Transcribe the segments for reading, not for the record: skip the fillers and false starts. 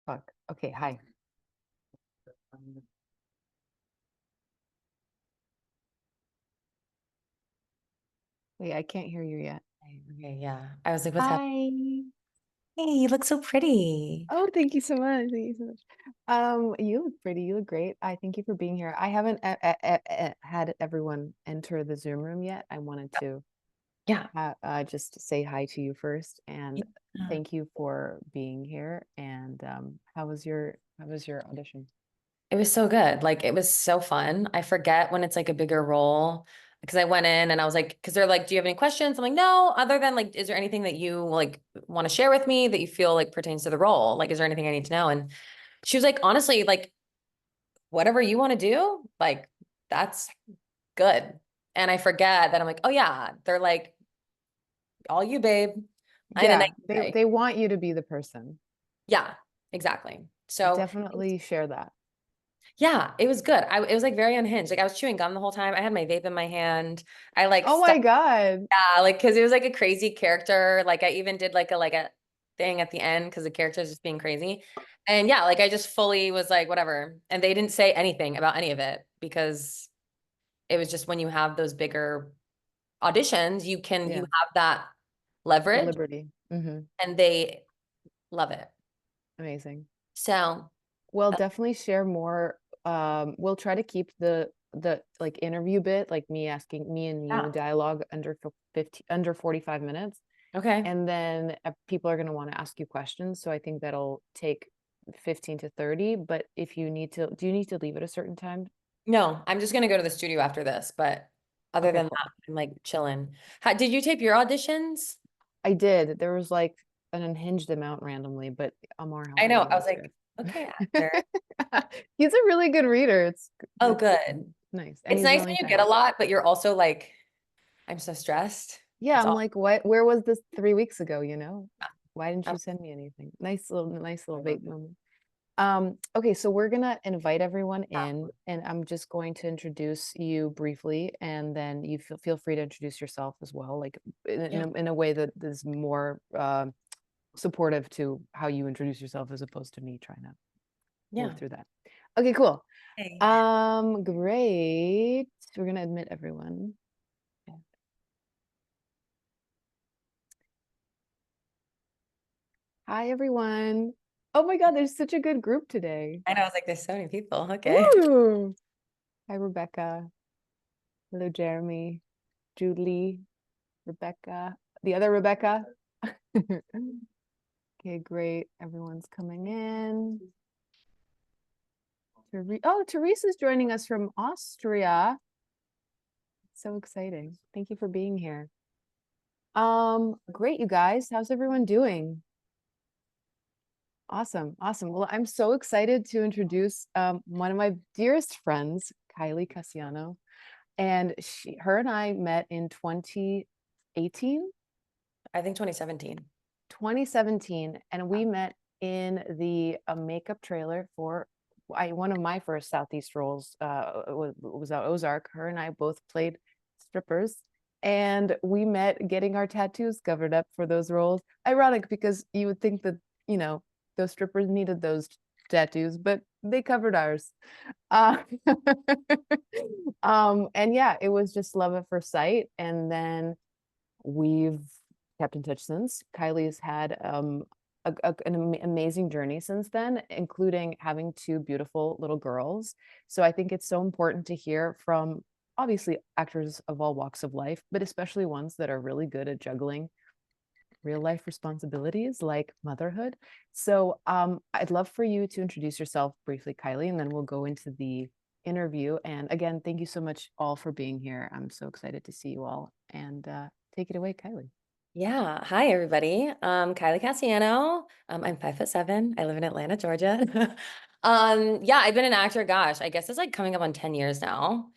Fuck. Okay, hi. Wait, I can't hear you yet. Okay, yeah. I was like, what's happening? Hi. Hey, you look so pretty. Oh, thank you so much. Thank you so much. You look pretty. You look great. I thank you for being here. I haven't had everyone enter the Zoom room yet. I wanted to Yeah. just say hi to you first and Yeah. thank you for being here. And how was your audition? It was so good. Like, it was so fun. I forget when it's like a bigger role because I went in and I was like, because they're like, do you have any questions? I'm like, no, other than like, is there anything that you like want to share with me that you feel like pertains to the role? Like, is there anything I need to know? And she was like, honestly, like, whatever you want to do, like, that's good. And I forget that I'm like, oh, yeah, they're like, all you, babe. In a nice Yeah, they way. they want you to be the person. Yeah, exactly. So Definitely share that. yeah, it was good. It was like very unhinged. Like I was chewing gum the whole time. I had my vape in my hand. I like Oh my stuck, God. yeah, like because it was like a crazy character. Like I even did like a thing at the end because the character is just being crazy. And yeah, like I just fully was like, whatever. And they didn't say anything about any of it because it was just when you have those bigger auditions, you Yeah, have that the leverage liberty. and they love it. Amazing. So Well, definitely share more. We'll try to keep the like interview bit, like me and you yeah. dialogue under 45 minutes. Okay. And then people are going to want to ask you questions. So I think that'll take 15 to 30. But if you need to, do you need to leave at a certain time? No, I'm just gonna go to the studio after this, but other Okay, than cool. that, I'm like chilling. Did you tape your auditions? I did. There was like an unhinged amount randomly, but Amar I helped know. me I was this like, year. okay, actor. He's a really good reader. Oh, It's good. nice. And It's he's nice when willing you to get a help. lot, but you're also like, I'm so stressed. Yeah, It's I'm all like, what? Where was this 3 weeks ago? Why didn't um, you send me anything? Nice little vape moment. Okay, so we're gonna invite everyone in, and I'm just going to introduce you briefly, and then you feel free to introduce yourself as well, like yeah, in a way that is more supportive to how you introduce yourself as opposed to me trying to move yeah. through that. Okay, cool. Hey. Great. We're gonna admit everyone. Hi, everyone. Oh my God, there's such a good group today. I know. I was like, there's so many people. Okay. Ooh. Hi, Rebecca. Hello, Jeremy, Julie, Rebecca, the other Rebecca. Okay, great. Everyone's coming in. Teresa's joining us from Austria. So exciting. Thank you for being here. Great, you guys. How's everyone doing? Awesome, awesome. Well, I'm so excited to introduce one of my dearest friends, Kylie Casciano. And her and I met in 2018, I think 2017. 2017, and we met in the makeup trailer for one of my first Southeast roles. Was at Ozark. Her and I both played strippers, and we met getting our tattoos covered up for those roles. Ironic because you would think that you know those strippers needed those tattoos, but they covered ours. Uh, and yeah, it was just love at first sight, and then we've kept in touch since. Kylie's had an amazing journey since then, including having two beautiful little girls. So I think it's so important to hear from obviously actors of all walks of life, but especially ones that are really good at juggling real life responsibilities like motherhood. So I'd love for you to introduce yourself briefly, Kylie, and then we'll go into the interview. And again, thank you so much all for being here. I'm so excited to see you all. And take it away, Kylie. Yeah. Hi, everybody. Kylie Casciano. I'm 5'7". I live in Atlanta, Georgia. Yeah, I've been an actor, gosh, I guess it's like coming up on 10 years now,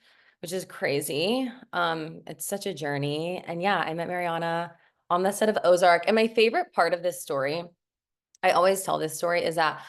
which is crazy. It's such a journey. And yeah, I met Mariana on the set of Ozark. And my favorite part of this story, I always tell this story, is that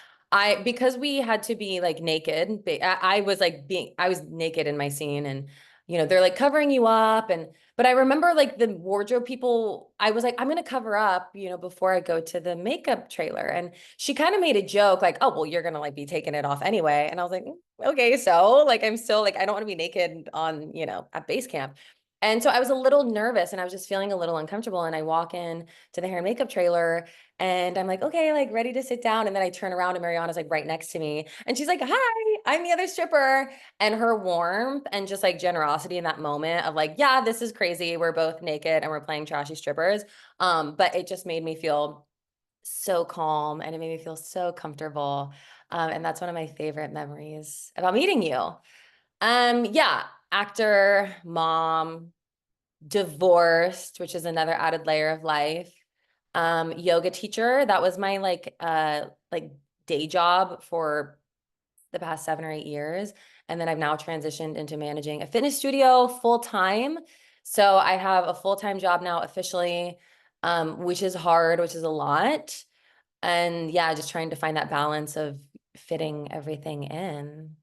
because we had to be like naked, I was naked in my scene and they're like covering you up. But I remember like the wardrobe people, I was like, I'm going to cover up, before I go to the makeup trailer. And she kind of made a joke like, oh, well, you're going to like be taking it off anyway. And I was like, okay, so like, I'm still like, I don't want to be naked on, at base camp. And so I was a little nervous and I was just feeling a little uncomfortable. And I walk in to the hair and makeup trailer and I'm like, okay, like ready to sit down. And then I turn around and Mariana's like right next to me. And she's like, hi, I'm the other stripper. And her warmth and just like generosity in that moment of like, yeah, this is crazy. We're both naked and we're playing trashy strippers. But it just made me feel so calm and it made me feel so comfortable. And that's one of my favorite memories about meeting you. Yeah, actor, mom, divorced, which is another added layer of life. Yoga teacher, that was my like day job for the past 7 or 8 years. And then I've now transitioned into managing a fitness studio full time. So I have a full-time job now officially, which is hard, which is a lot. And yeah, just trying to find that balance of fitting everything in.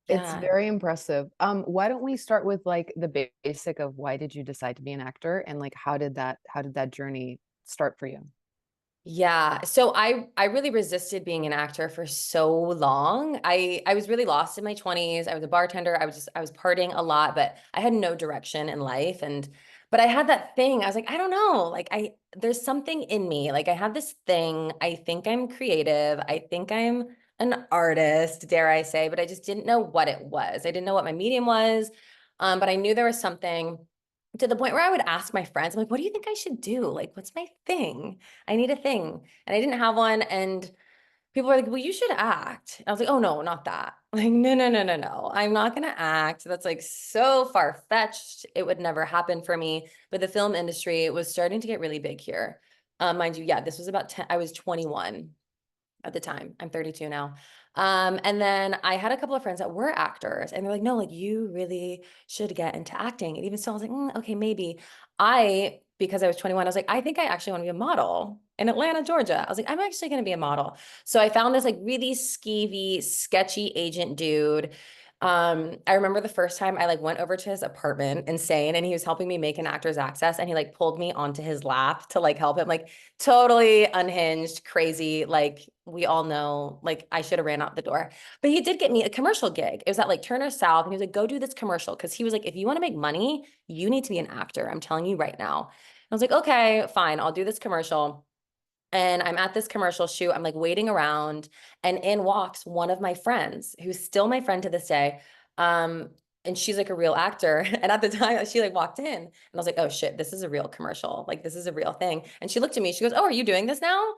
It's Yeah. very impressive. Why don't we start with like the basic of why did you decide to be an actor and like how did that journey start for you? Yeah. So I really resisted being an actor for so long. I was really lost in my 20s. I was a bartender. I was partying a lot, but I had no direction in life but I had that thing. I was like, I don't know. Like there's something in me. Like I have this thing. I think I'm creative. I think I'm an artist, dare I say, but I just didn't know what it was. I didn't know what my medium was. But I knew there was something to the point where I would ask my friends, I'm like, what do you think I should do? Like, what's my thing? I need a thing. And I didn't have one. And people were like, well, you should act. I was like, oh, no, not that. Like, no, no, no, no, no. I'm not going to act. That's like so far-fetched. It would never happen for me. But the film industry was starting to get really big here. Mind you, yeah, this was about 10, I was 21 at the time. I'm 32 now. And then I had a couple of friends that were actors, and they're like, no, like you really should get into acting. And even so, I was like, okay, maybe. Because I was 21, I was like, I think I actually want to be a model in Atlanta, Georgia. I was like, I'm actually going to be a model. So I found this like really skeevy, sketchy agent dude. I remember the first time I like went over to his apartment insane and he was helping me make an actor's access and he like pulled me onto his lap to like help him. Like totally unhinged, crazy. Like we all know, like I should have ran out the door. But he did get me a commercial gig. It was at like Turner South. And he was like, go do this commercial. Cause he was like, if you want to make money, you need to be an actor. I'm telling you right now. I was like, okay, fine. I'll do this commercial. And I'm at this commercial shoot. I'm like waiting around, and in walks one of my friends, who's still my friend to this day. And she's like a real actor. And at the time, she like walked in, and I was like, oh shit, this is a real commercial. Like this is a real thing. And she looked at me. She goes, oh, are you doing this now?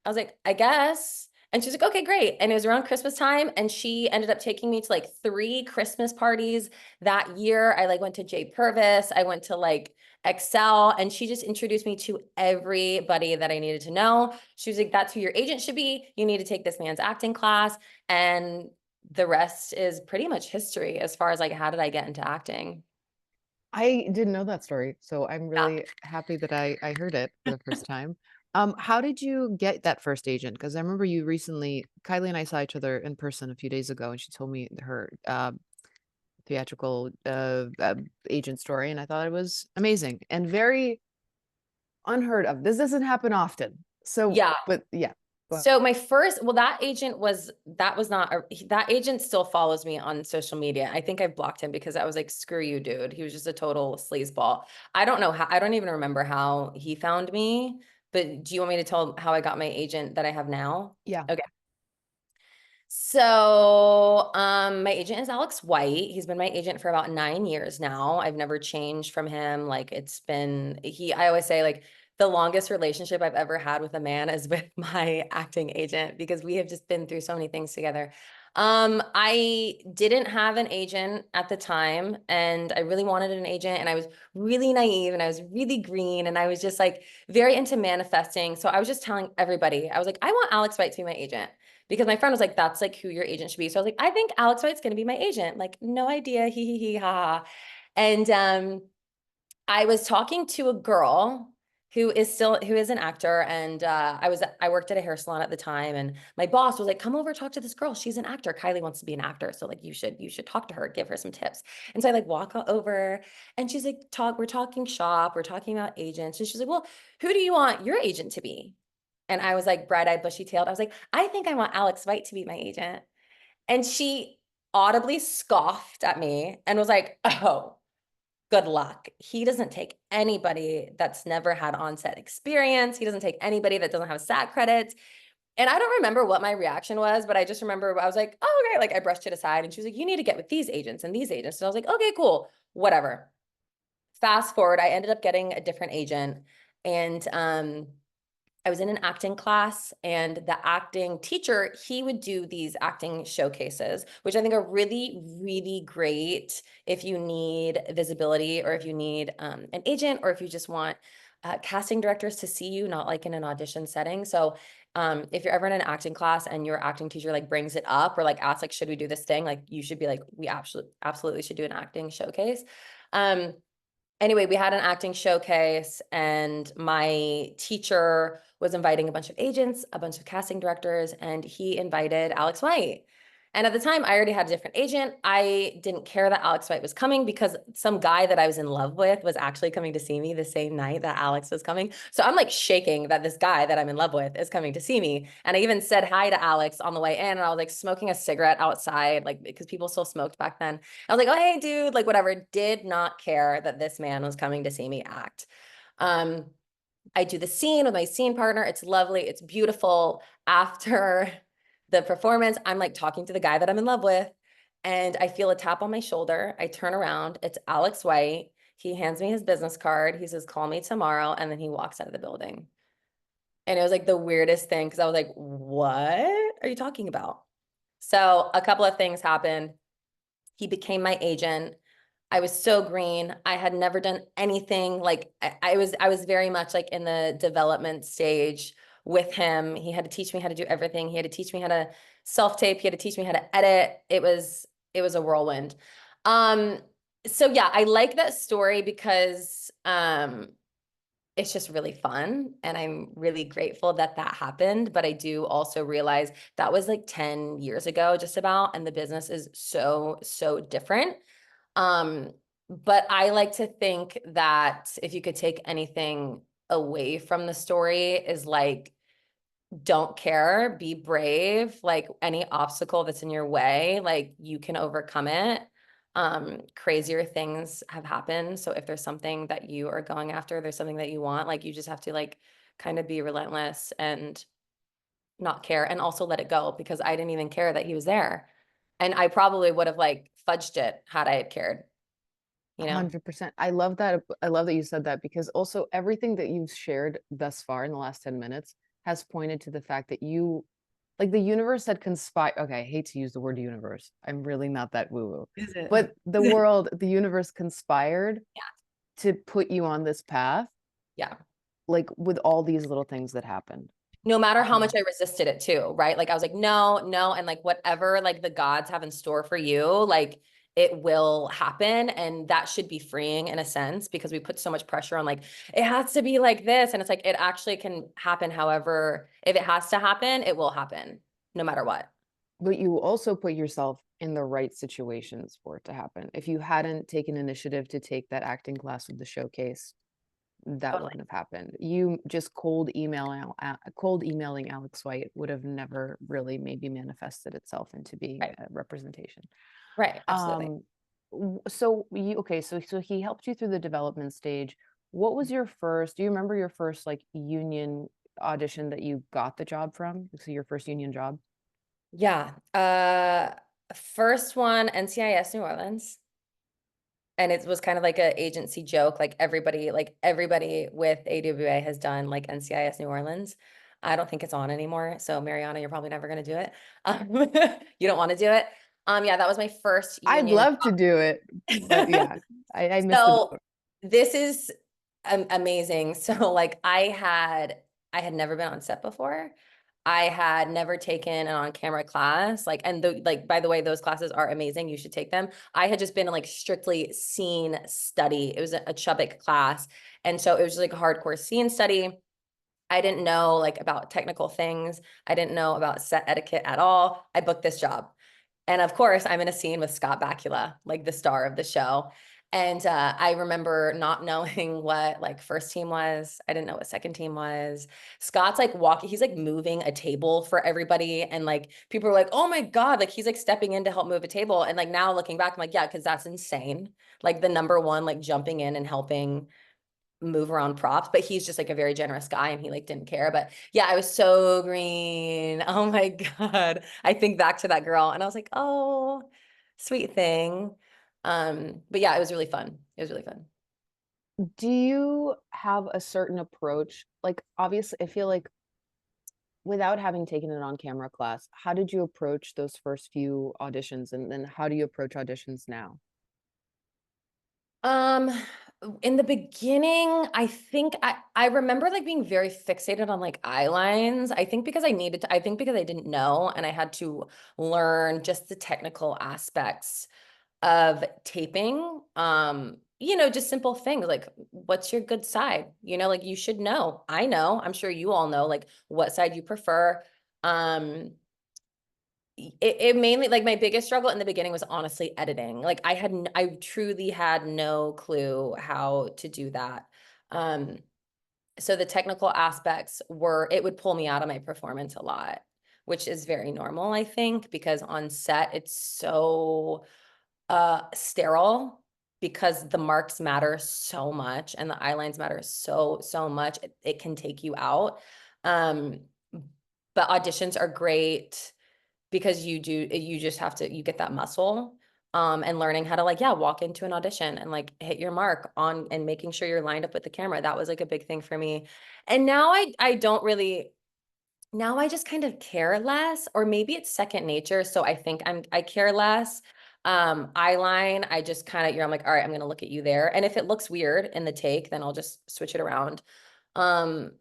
I was like, I guess. And she's like, okay, great. And it was around Christmas time. And she ended up taking me to like 3 Christmas parties that year. I like went to J Purvis. I went to like Excel. And she just introduced me to everybody that I needed to know. She was like, that's who your agent should be. You need to take this man's acting class. And the rest is pretty much history as far as like, how did I get into acting? I didn't know that story, so I'm Yeah. really happy that I heard it for the first time. How did you get that first agent? Because I remember you recently, Kylie and I saw each other in person a few days ago, and she told me her theatrical agent story, and I thought it was amazing and very unheard of. This doesn't happen often. So, Yeah. but yeah. Well, So my first, well, that was not, that agent still follows me on social media. I think I blocked him because I was like, screw you, dude. He was just a total sleazeball. I don't know how, I don't even remember how he found me, but do you want me to tell how I got my agent that I have now? yeah. Okay. So, my agent is Alex White. He's been my agent for about 9 years now. I've never changed from him. Like it's been I always say like the longest relationship I've ever had with a man is with my acting agent because we have just been through so many things together. I didn't have an agent at the time and I really wanted an agent and I was really naive and I was really green and I was just like very into manifesting. So I was just telling everybody, I was like, I want Alex White to be my agent because my friend was like, that's like who your agent should be. So I was like, I think Alex White's going to be my agent. Like, no idea. He, ha, ha. And I was talking to a girl who is an actor. And I worked at a hair salon at the time, and my boss was like, come over, talk to this girl. She's an actor. Kylie wants to be an actor. So like you should talk to her, give her some tips. And so I like walk over, and she's like, we're talking shop, we're talking about agents. And she's like, well, who do you want your agent to be? And I was like bright-eyed, bushy-tailed. I was like, I think I want Alex White to be my agent. And she audibly scoffed at me and was like, oh, good luck. He doesn't take anybody that's never had on-set experience. He doesn't take anybody that doesn't have SAT credits. And I don't remember what my reaction was, but I just remember I was like, oh, okay. Like I brushed it aside, and she was like, you need to get with these agents and these agents. And I was like, okay, cool, whatever. Fast forward, I ended up getting a different agent, and I was in an acting class, and the acting teacher, he would do these acting showcases, which I think are really, really great if you need visibility, or if you need an agent, or if you just want casting directors to see you, not like in an audition setting. So if you're ever in an acting class and your acting teacher like brings it up, or like asks like, should we do this thing? Like you should be like, we absolutely should do an acting showcase. Um, Anyway, we had an acting showcase, and my teacher was inviting a bunch of agents, a bunch of casting directors, and he invited Alex White. And at the time, I already had a different agent. I didn't care that Alex White was coming, because some guy that I was in love with was actually coming to see me the same night that Alex was coming. So I'm like shaking that this guy that I'm in love with is coming to see me. And I even said hi to Alex on the way in, and I was like smoking a cigarette outside, like because people still smoked back then. I was like, oh, hey, dude, like whatever. Did not care that this man was coming to see me act. Um, I do the scene with my scene partner. It's lovely. It's beautiful. After the performance, I'm like talking to the guy that I'm in love with, and I feel a tap on my shoulder. I turn around. It's Alex White. He hands me his business card. He says, call me tomorrow. And then he walks out of the building. And it was like the weirdest thing, because I was like, what are you talking about? So a couple of things happened. He became my agent. I was so green. I had never done anything. Like I was very much like in the development stage with him. He had to teach me how to do everything. He had to teach me how to self-tape. He had to teach me how to edit. It was a whirlwind. Um, so yeah, I like that story because it's just really fun, and I'm really grateful that that happened. But I do also realize that was like 10 years ago, just about, and the business is so, so different. Um, but I like to think that if you could take anything away from the story, is like, don't care, be brave, like any obstacle that's in your way, like you can overcome it. Crazier things have happened. So if there's something that you are going after, there's something that you want, like you just have to like kind of be relentless and not care, and also let it go, because I didn't even care that he was there. And I probably would have like fudged it had I had cared, you know? 100%. I love that. I love that you said that, because also everything that you've shared thus far in the last 10 minutes has pointed to the fact that you, like, the universe had conspired. Okay, I hate to use the word universe. I'm really not that woo-woo. Is it? But the world, the universe conspired to put you on this path, Yeah. like with all these little things that happened. No matter how much Um, I resisted it too, right? Like I was like, no, no. And like whatever like the gods have in store for you, like it will happen. And that should be freeing in a sense, because we put so much pressure on like, it has to be like this. And it's like, it actually can happen. However, if it has to happen, it will happen no matter what. but you also put yourself in the right situations for it to happen. If you hadn't taken initiative to take that acting class with the showcase, that Totally. wouldn't have happened. You just cold emailing Alex White would have never really maybe manifested itself into being Right. a representation. Right. Absolutely. Um, so you okay? So he helped you through the development stage. What was your first? Do you remember your first like union audition that you got the job from? So your first union job? Yeah. First one, NCIS New Orleans. And it was kind of like a agency joke. Like everybody with AWA has done like NCIS New Orleans. I don't think it's on anymore. So Mariana, you're probably never going to do it. You don't want to do it. Yeah, that was my first I'd union. love to do it, but yeah, I missed the So boat. this is amazing. So like I had never been on set before. I had never taken an on-camera class. Like, and like, by the way, those classes are amazing. You should take them. I had just been in like strictly scene study. It was a Chubbuck class. And so it was just like a hardcore scene study. I didn't know like about technical things. I didn't know about set etiquette at all. I booked this job. And of course, I'm in a scene with Scott Bakula, like the star of the show. And I remember not knowing what like first team was. I didn't know what second team was. Scott's like walking, he's like moving a table for everybody. And like people are like, oh my God, like he's like stepping in to help move a table. And like now looking back, I'm like, yeah, because that's insane. Like the number one, like jumping in and helping move around props, but he's just like a very generous guy and he like didn't care. But yeah, I was so green. Oh my God. I think back to that girl and I was like, oh, sweet thing. But yeah, it was really fun. It was really fun. Do you have a certain approach? Like, obviously, I feel like without having taken an on-camera class, how did you approach those first few auditions, and then how do you approach auditions now? Um, in the beginning, I think I remember like being very fixated on like eye lines. I think because I needed to, I think because I didn't know and I had to learn just the technical aspects of taping. Just simple things like what's your good side? Like you should know. I know, I'm sure you all know like what side you prefer. Um, it mainly like my biggest struggle in the beginning was honestly editing. Like I truly had no clue how to do that. Um, so the technical aspects it would pull me out of my performance a lot, which is very normal, I think, because on set it's so sterile because the marks matter so much and the eye lines matter so much. It can take you out. Um, but auditions are great because you just have to, you get that muscle. And learning how to like, yeah, walk into an audition and like hit your mark on and making sure you're lined up with the camera. That was like a big thing for me. And now I don't really, now I just kind of care less, or maybe it's second nature. So I think I care less. Eyeline, I just kind of, I'm like, all right, I'm gonna look at you there. And if it looks weird in the take, then I'll just switch it around. Um,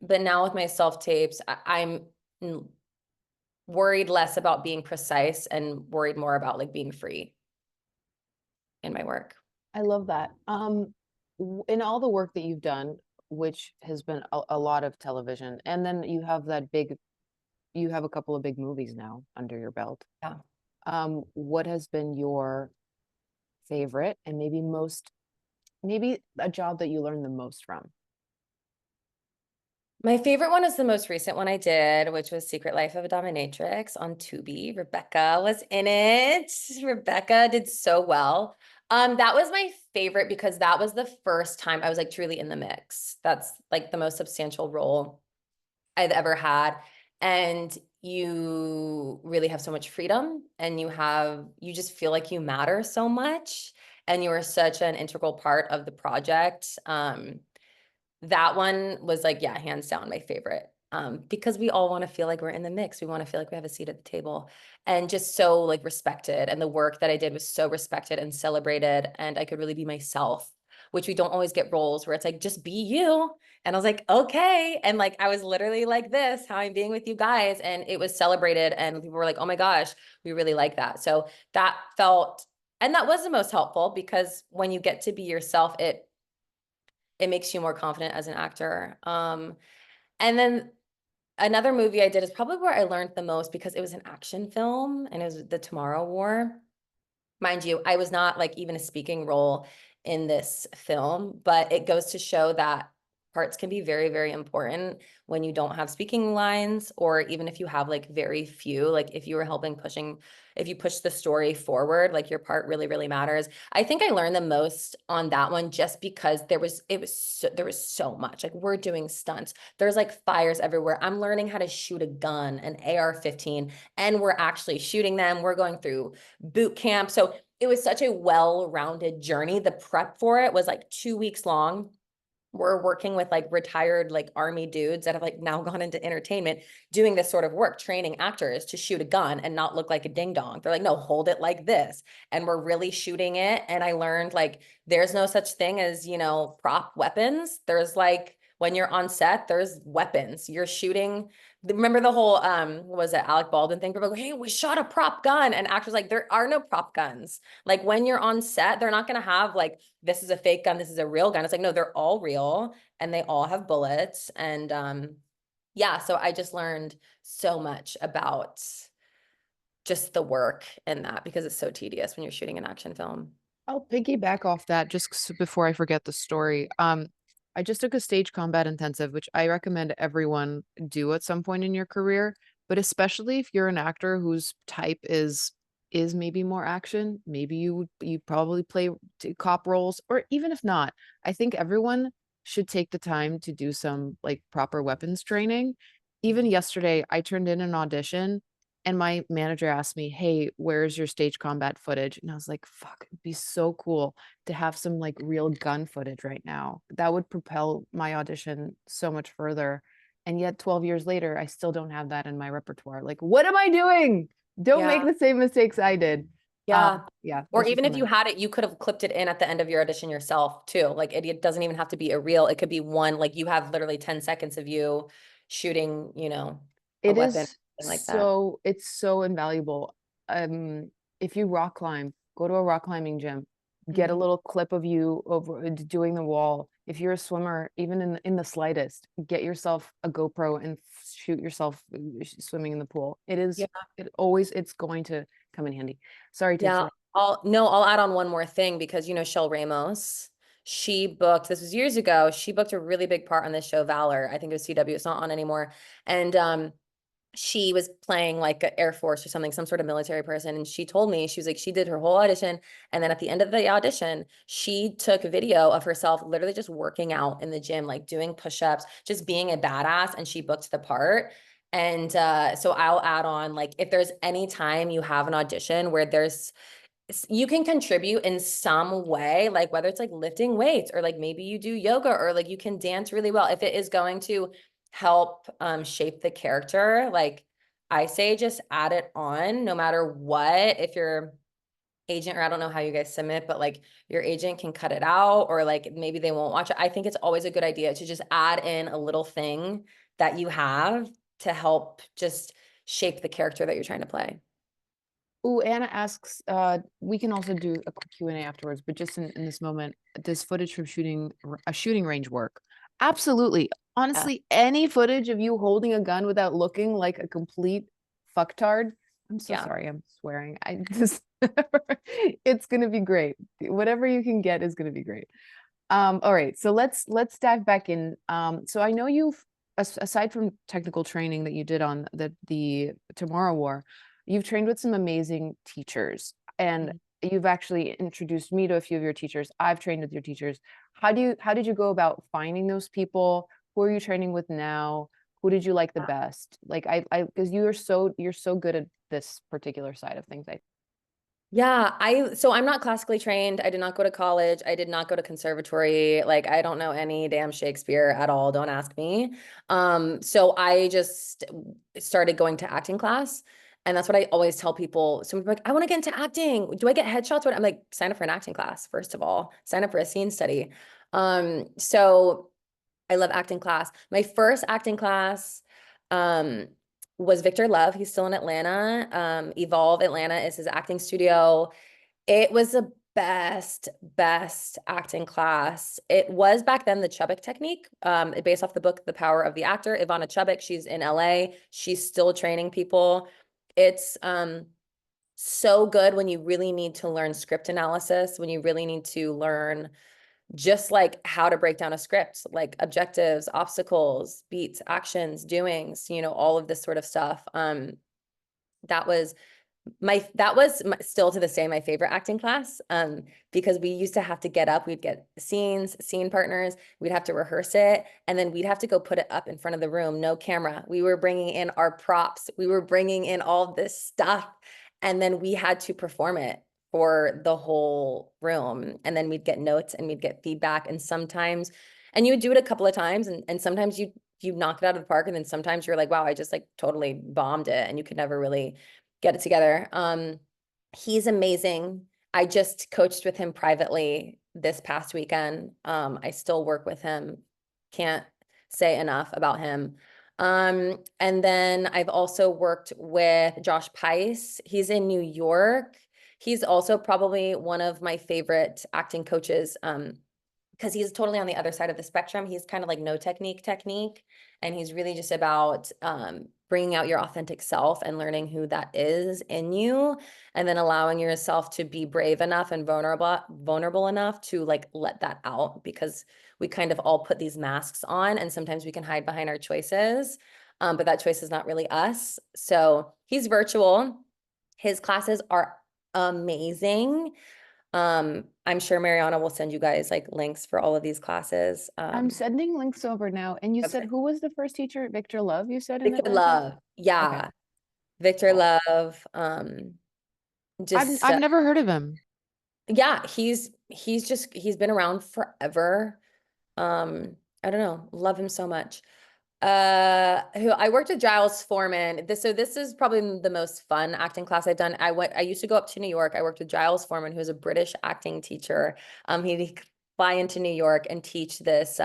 but now with my self tapes, I'm worried less about being precise and worried more about like being free in my work. I love that. In all the work that you've done, which has been a lot of television, and then you have a couple of big movies now under your belt. Yeah. What has been your favorite and maybe a job that you learned the most from? My favorite one is the most recent one I did, which was Secret Life of a Dominatrix on Tubi. Rebecca was in it. Rebecca did so well. That was my favorite because that was the first time I was like truly in the mix. That's like the most substantial role I've ever had. And you really have so much freedom and you just feel like you matter so much. And you are such an integral part of the project. That one was like, yeah, hands down my favorite. Because we all want to feel like we're in the mix. We want to feel like we have a seat at the table and just so like respected. And the work that I did was so respected and celebrated. And I could really be myself, which we don't always get roles where it's like, just be you. And I was like, okay. And like, I was literally like this, how I'm being with you guys. And it was celebrated. And people were like, oh my gosh, we really like that. So that felt, and that was the most helpful because when you get to be yourself, it makes you more confident as an actor. And then another movie I did is probably where I learned the most because it was an action film and it was the Tomorrow War. Mind you, I was not like even a speaking role in this film, but it goes to show that parts can be very, very important when you don't have speaking lines, or even if you have like very few, like if you were if you push the story forward, like your part really, really matters. I think I learned the most on that one just because there was so much. Like we're doing stunts. There's like fires everywhere. I'm learning how to shoot a gun, an AR-15, and we're actually shooting them. We're going through boot camp. So it was such a well-rounded journey. The prep for it was like 2 weeks long. We're working with like retired like army dudes that have like now gone into entertainment doing this sort of work, training actors to shoot a gun and not look like a ding dong. They're like, no, hold it like this. And we're really shooting it. And I learned like there's no such thing as, prop weapons. There's like when you're on set, there's weapons. You're shooting. Remember the whole what was it, Alec Baldwin thing? People go, hey, we shot a prop gun. And actors like, there are no prop guns. Like when you're on set, they're not gonna have like, this is a fake gun, this is a real gun. It's like, no, they're all real and they all have bullets. And yeah, so I just learned so much about just the work in that because it's so tedious when you're shooting an action film. I'll piggyback off that just before I forget the story. I just took a stage combat intensive, which I recommend everyone do at some point in your career, but especially if you're an actor whose type is maybe more action, maybe you probably play cop roles, or even if not, I think everyone should take the time to do some like proper weapons training. Even yesterday, I turned in an audition and my manager asked me, "Hey, where's your stage combat footage?" And I was like, "Fuck, it'd be so cool to have some like real gun footage right now. That would propel my audition so much further." And yet 12 years later, I still don't have that in my repertoire. Like, what am I doing? Don't make Yeah. the same mistakes I did. Yeah. Yeah, Or that's just even if you my had it, you could have clipped it in at the end of your audition yourself too. Like it doesn't even have to be a reel. It could be one, like you have literally 10 seconds of you shooting, a It weapon, is something like that. it's so invaluable. If you rock climb, go to a rock climbing gym, get a Mhm. little clip of you over doing the wall. If you're a swimmer, even in the slightest, get yourself a GoPro and shoot yourself swimming in the pool. Yeah. It's going to come in handy. Sorry to Yeah. interrupt. I'll add on one more thing because Shell Ramos, this was years ago, she booked a really big part on this show, Valor. I think it was CW, it's not on anymore. And she was playing like an Air Force or something, some sort of military person. And she told me, she was like, she did her whole audition. And then at the end of the audition, she took a video of herself literally just working out in the gym, like doing push-ups, just being a badass. And she booked the part. And so I'll add on, like, if there's any time you have an audition where you can contribute in some way, like whether it's like lifting weights or like maybe you do yoga or like you can dance really well. If it is going to help shape the character, like I say just add it on no matter what. If your agent, or I don't know how you guys submit, but like your agent can cut it out or like maybe they won't watch it. I think it's always a good idea to just add in a little thing that you have to help just shape the character that you're trying to play. Ooh, Anna asks, we can also do a quick Q&A afterwards, but just in this moment, does footage from a shooting range work? Absolutely. Yeah. Honestly, any footage of you holding a gun without looking like a complete fucktard. I'm so Yeah. sorry, I'm swearing. I just it's gonna be great. Whatever you can get is gonna be great. All right, so let's dive back in. So I know you've aside from technical training that you did on the Tomorrow War, you've trained with some amazing teachers, and Mhm. you've actually introduced me to a few of your teachers. I've trained with your teachers. How did you go about finding those people? Who are you training with now? Who did you like the best? Like I because you're so good at this particular side of things. Yeah, so I'm not classically trained. I did not go to college. I did not go to conservatory. Like I don't know any damn Shakespeare at all. Don't ask me. So I just started going to acting class. And that's what I always tell people. Some people are like, I want to get into acting. Do I get headshots? What I'm like, sign up for an acting class, first of all. Sign up for a scene study. So I love acting class. My first acting class um, was Victor Love. He's still in Atlanta. Evolve Atlanta is his acting studio. It was the best acting class. It was back then the Chubbuck technique, based off the book The Power of the Actor. Ivana Chubbuck, she's in LA. She's still training people. It's so good when you really need to learn script analysis, when you really need to learn just like how to break down a script, like objectives, obstacles, beats, actions, doings, all of this sort of stuff. That was still to this day my favorite acting class, because we used to have to get up, we'd get scenes, scene partners, we'd have to rehearse it, and then we'd have to go put it up in front of the room, no camera. We were bringing in our props, we were bringing in all this stuff, and then we had to perform it for the whole room, and then we'd get notes and we'd get feedback, and you would do it a couple of times, and sometimes you knock it out of the park, and then sometimes you're like, wow, I just like totally bombed it, and you could never really get it together. He's amazing. I just coached with him privately this past weekend. I still work with him. Can't say enough about him. And then I've also worked with Josh Pice. He's in New York. He's also probably one of my favorite acting coaches. Because he's totally on the other side of the spectrum. He's kind of like no technique, and he's really just about bringing out your authentic self and learning who that is in you, and then allowing yourself to be brave enough and vulnerable enough to like let that out, because we kind of all put these masks on, and sometimes we can hide behind our choices, but that choice is not really us. So he's virtual. His classes are amazing. I'm sure Mariana will send you guys like links for all of these classes. I'm sending links over now. And you said, Website. who was the first teacher? Victor Love, you said in Victor Atlanta? Love. Okay, Yeah. Victor cool. Love. Just I've never heard of him. yeah, he's been around forever. I don't know, love him so much. Who I worked with Giles Foreman. This is probably the most fun acting class I've done. I used to go up to New York. I worked with Giles Foreman, who's a British acting teacher. He'd fly into New York and teach this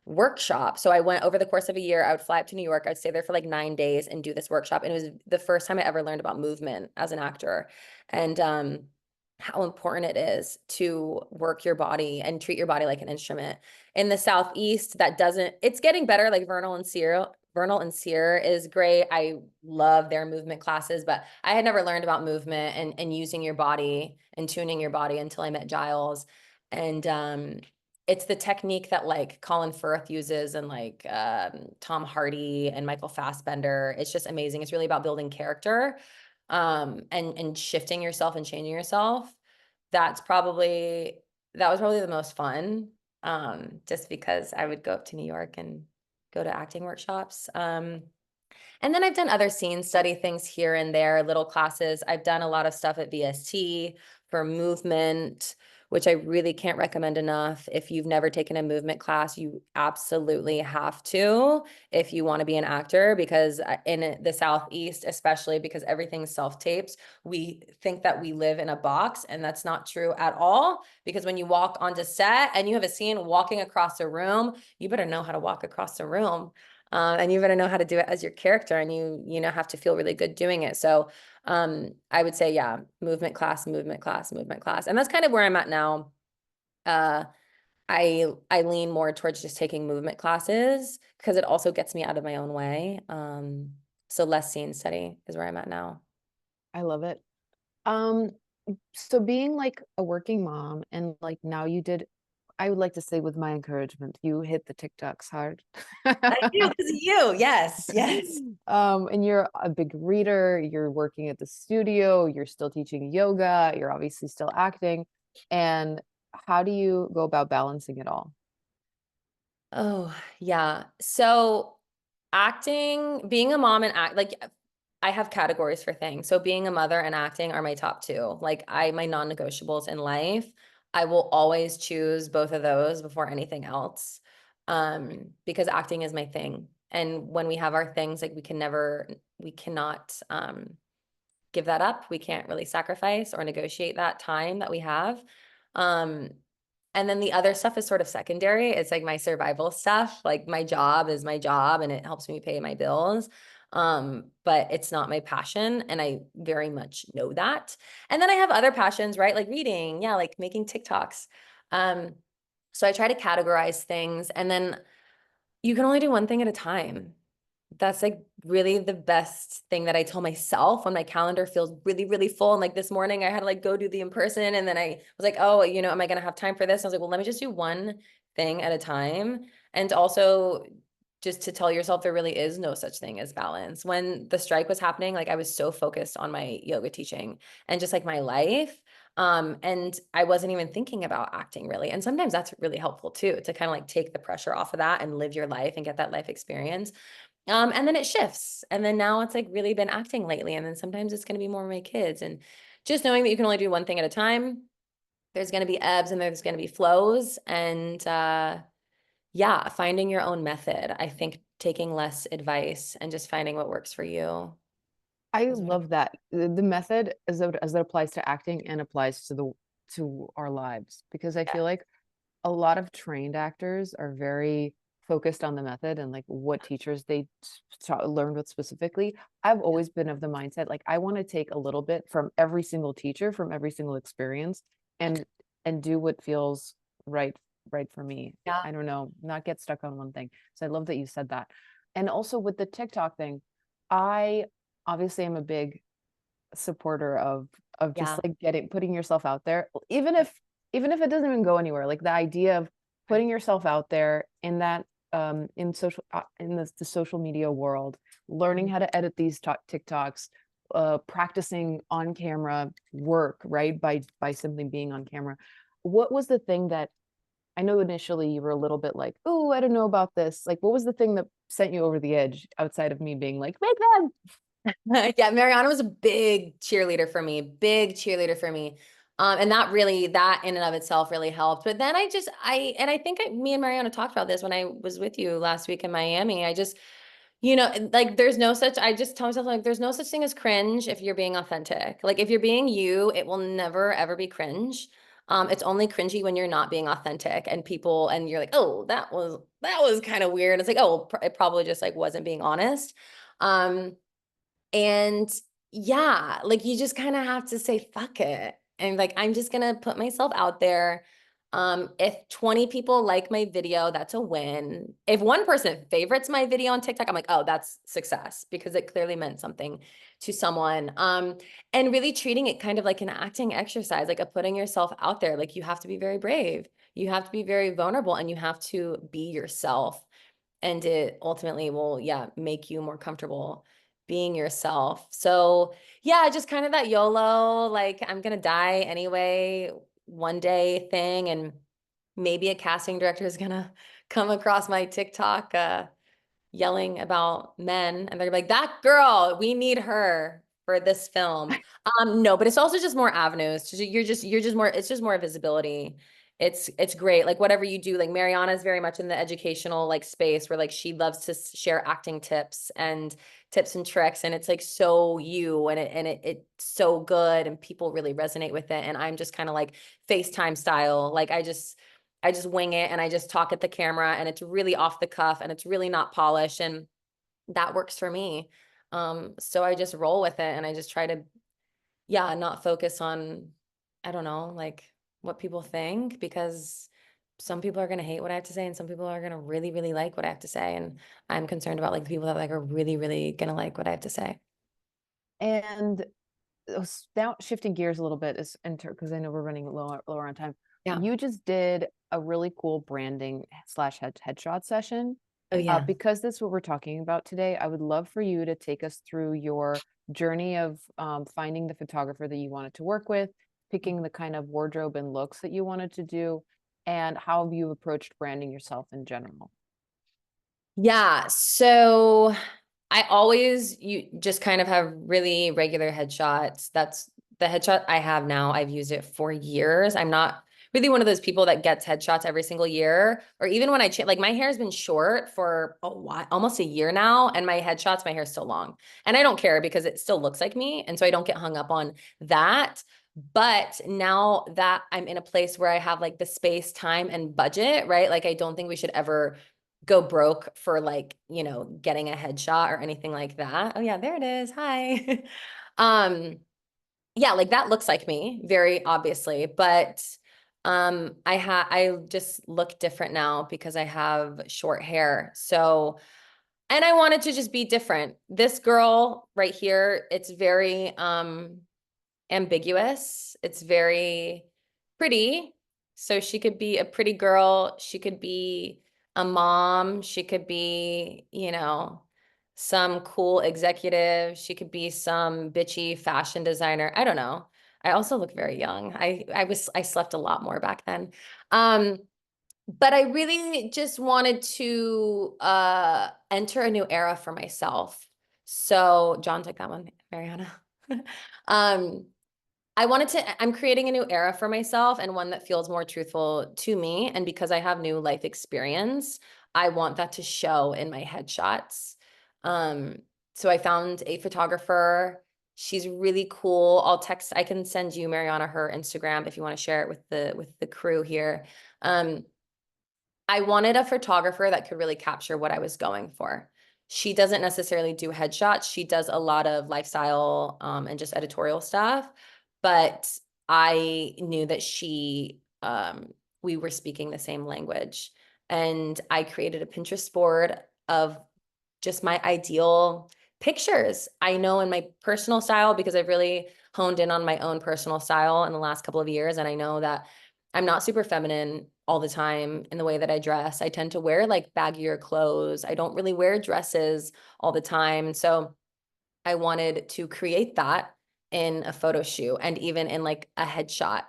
workshop. So I went over the course of a year. I would fly up to New York. I'd stay there for like 9 days and do this workshop. And it was the first time I ever learned about movement as an actor, and how important it is to work your body and treat your body like an instrument. In the Southeast, that doesn't, it's getting better. Like Vernal and Sear is great. I love their movement classes, but I had never learned about movement and using your body and tuning your body until I met Giles. And it's the technique that like Colin Firth uses, and like Tom Hardy and Michael Fassbender. It's just amazing. It's really about building character, and shifting yourself and changing yourself. That was probably the most fun, just because I would go up to New York and go to acting workshops. And then I've done other scene study things here and there, little classes. I've done a lot of stuff at VST for movement, which I really can't recommend enough. If you've never taken a movement class, you absolutely have to if you want to be an actor, because in the Southeast, especially because everything's self-tapes, we think that we live in a box, and that's not true at all. Because when you walk onto set and you have a scene walking across a room, you better know how to walk across the room. And you better know how to do it as your character, and you know, have to feel really good doing it. So I would say, yeah, movement class, movement class, movement class. And that's kind of where I'm at now. I lean more towards just taking movement classes because it also gets me out of my own way. So less scene study is where I'm at now. I love it. Um, so being like a working mom and like now you did, I would like to say with my encouragement, you hit the TikToks hard. I do, because of you. Yes, yes. And you're a big reader, you're working at the studio, you're still teaching yoga, you're obviously still acting. And how do you go about balancing it all? Oh, yeah. So acting, being a mom and act, like I have categories for things. So being a mother and acting are my top two. Like my non-negotiables in life. I will always choose both of those before anything else. Because acting is my thing. And when we have our things, like we cannot give that up. We can't really sacrifice or negotiate that time that we have. Um, and then the other stuff is sort of secondary. It's like my survival stuff. Like my job is my job and it helps me pay my bills. But it's not my passion. And I very much know that. And then I have other passions, right? Like reading, yeah, like making TikToks. Um, so I try to categorize things, and then you can only do one thing at a time. That's like really the best thing that I tell myself when my calendar feels really, really full. And like this morning, I had to like go do the in-person, and then I was like, oh, you know, am I going to have time for this? And I was like, well, let me just do one thing at a time. And also just to tell yourself there really is no such thing as balance. When the strike was happening, like I was so focused on my yoga teaching and just like my life. And I wasn't even thinking about acting really. And sometimes that's really helpful too, to kind of like take the pressure off of that and live your life and get that life experience. And then it shifts. And then now it's like really been acting lately. And then sometimes it's going to be more of my kids. And just knowing that you can only do one thing at a time, there's going to be ebbs and there's going to be flows. And yeah, finding your own method. I think taking less advice and just finding what works for you I is what I. love that. The method as it applies to acting and applies to our lives because I Yeah. feel like a lot of trained actors are very focused on the method and like what teachers they learned with specifically, I've always been of the mindset like I want to take a little bit from every single teacher, from every single experience, and do what feels right for me. Yeah. I don't know, not get stuck on one thing. So I love that you said that. And also with the TikTok thing, I obviously am a big supporter of just Yeah. like putting yourself out there, even if it doesn't even go anywhere. Like the idea of Right. putting yourself out there in that in social in the social media world, learning Mhm. how to edit these TikToks, practicing on camera work, right? By simply being on camera. What was the thing that I know initially you were a little bit like, oh, I don't know about this. Like, what was the thing that sent you over the edge outside of me being like, make them? Yeah, Mariana was a big cheerleader for me, big cheerleader for me. And that in and of itself really helped. But then I think me and Mariana talked about this when I was with you last week in Miami. I just, like I just tell myself like, there's no such thing as cringe if you're being authentic. Like if you're being you, it will never ever be cringe. It's only cringy when you're not being authentic and you're like, oh, that was kind of weird. It's like, oh, it probably just like wasn't being honest. Um, and yeah, like you just kind of have to say, fuck it. And like, I'm just gonna put myself out there. If 20 people like my video, that's a win. If one person favorites my video on TikTok, I'm like, oh, that's success because it clearly meant something to someone. And really treating it kind of like an acting exercise, like a putting yourself out there. Like you have to be very brave. You have to be very vulnerable and you have to be yourself, and it ultimately will, yeah, make you more comfortable being yourself. So yeah, just kind of that YOLO, like I'm gonna die anyway one day thing. And maybe a casting director is gonna come across my TikTok yelling about men, and they're like, that girl, we need her for this film. No, but it's also just more avenues. You're just more, it's just more visibility. It's great. Like whatever you do, like Mariana is very much in the educational like space where like she loves to share acting tips and tricks. And it's like so you, it's so good and people really resonate with it. And I'm just kind of like FaceTime style. Like I just wing it and I just talk at the camera and it's really off the cuff and it's really not polished, and that works for me. So I just roll with it and I just try to, yeah, not focus on, I don't know, like what people think, because some people are going to hate what I have to say and some people are going to really, really like what I have to say. And I'm concerned about like the people that like are really, really going to like what I have to say. And now shifting gears a little bit is because I know we're running lower on time. Yeah. You just did a really cool branding slash headshot session. Oh yeah. Because that's what we're talking about today, I would love for you to take us through your journey of finding the photographer that you wanted to work with, picking the kind of wardrobe and looks that you wanted to do, and how you approached branding yourself in general. Yeah. So you just kind of have really regular headshots. That's the headshot I have now. I've used it for years. I'm not really one of those people that gets headshots every single year, or even when like my hair has been short for a while, almost a year now, and my hair is still long. And I don't care because it still looks like me. And so I don't get hung up on that. But now that I'm in a place where I have like the space, time, and budget, right? Like I don't think we should ever go broke for like, getting a headshot or anything like that. Oh yeah, there it is. Hi. um, yeah, like that looks like me, very obviously, but I just look different now because I have short hair. So, and I wanted to just be different. This girl right here, it's very ambiguous. It's very pretty. So she could be a pretty girl. She could be a mom. She could be, some cool executive. She could be some bitchy fashion designer. I don't know. I also look very young. I slept a lot more back then. Um, but I really just wanted to enter a new era for myself. So John took that one, Mariana. Um, I'm creating a new era for myself and one that feels more truthful to me. And because I have new life experience, I want that to show in my headshots. Um, so I found a photographer. She's really cool. I can send you, Mariana, her Instagram if you want to share it with the crew here. Um, I wanted a photographer that could really capture what I was going for. She doesn't necessarily do headshots. She does a lot of lifestyle and just editorial stuff. But I knew that we were speaking the same language. And I created a Pinterest board of just my ideal pictures. I know in my personal style, because I've really honed in on my own personal style in the last couple of years. And I know that I'm not super feminine all the time in the way that I dress. I tend to wear like baggier clothes. I don't really wear dresses all the time. So I wanted to create that in a photo shoot and even in like a headshot.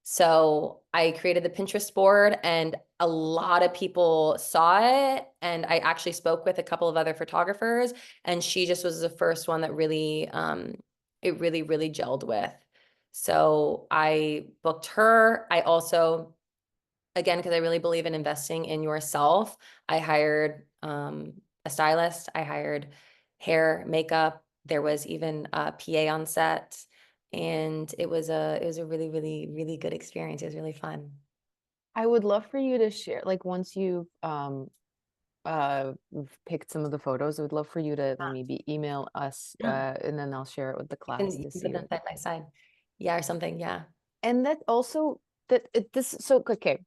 So I created the Pinterest board and a lot of people saw it. And I actually spoke with a couple of other photographers, and she just was the first one that really, it really, really gelled with. So I booked her. I also, again, because I really believe in investing in yourself, I hired a stylist. I hired hair, makeup. There was even a PA on set, and it was a really, really, really good experience. It was really fun. I would love for you to share, like once you've picked some of the photos, I would love for you to maybe email us Yeah, and then I'll share it with the class you to can put see. them side by side. Yeah, or something. Yeah. And that also this so okay,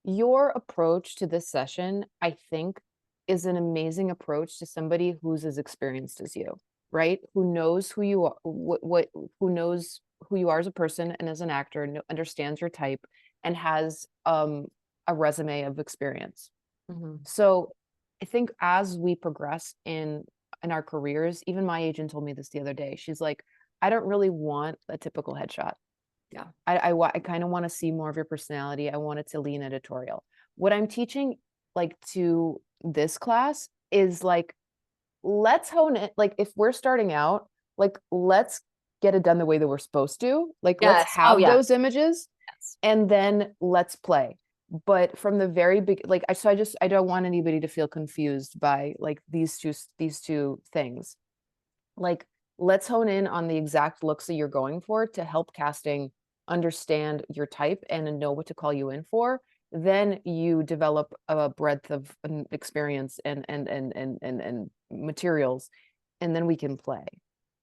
your approach to this session, I think, is an amazing approach to somebody who's as experienced as you, right? Who knows who you are, who knows who you are as a person and as an actor, and understands your type, and has a resume of experience. Mhm. So I think as we progress in our careers, even my agent told me this the other day. She's like, I don't really want a typical headshot. Yeah. I kind of want to see more of your personality. I want it to lean editorial. What I'm teaching like to this class is like, let's hone it. Like if we're starting out, like let's get it done the way that we're supposed to. Like let's Yes. Oh, have yeah. those images Yes. and then let's play. But from the very big, like I don't want anybody to feel confused by like these two things. Like, let's hone in on the exact looks that you're going for to help casting understand your type and know what to call you in for. Then you develop a breadth of experience and materials, and then we can play.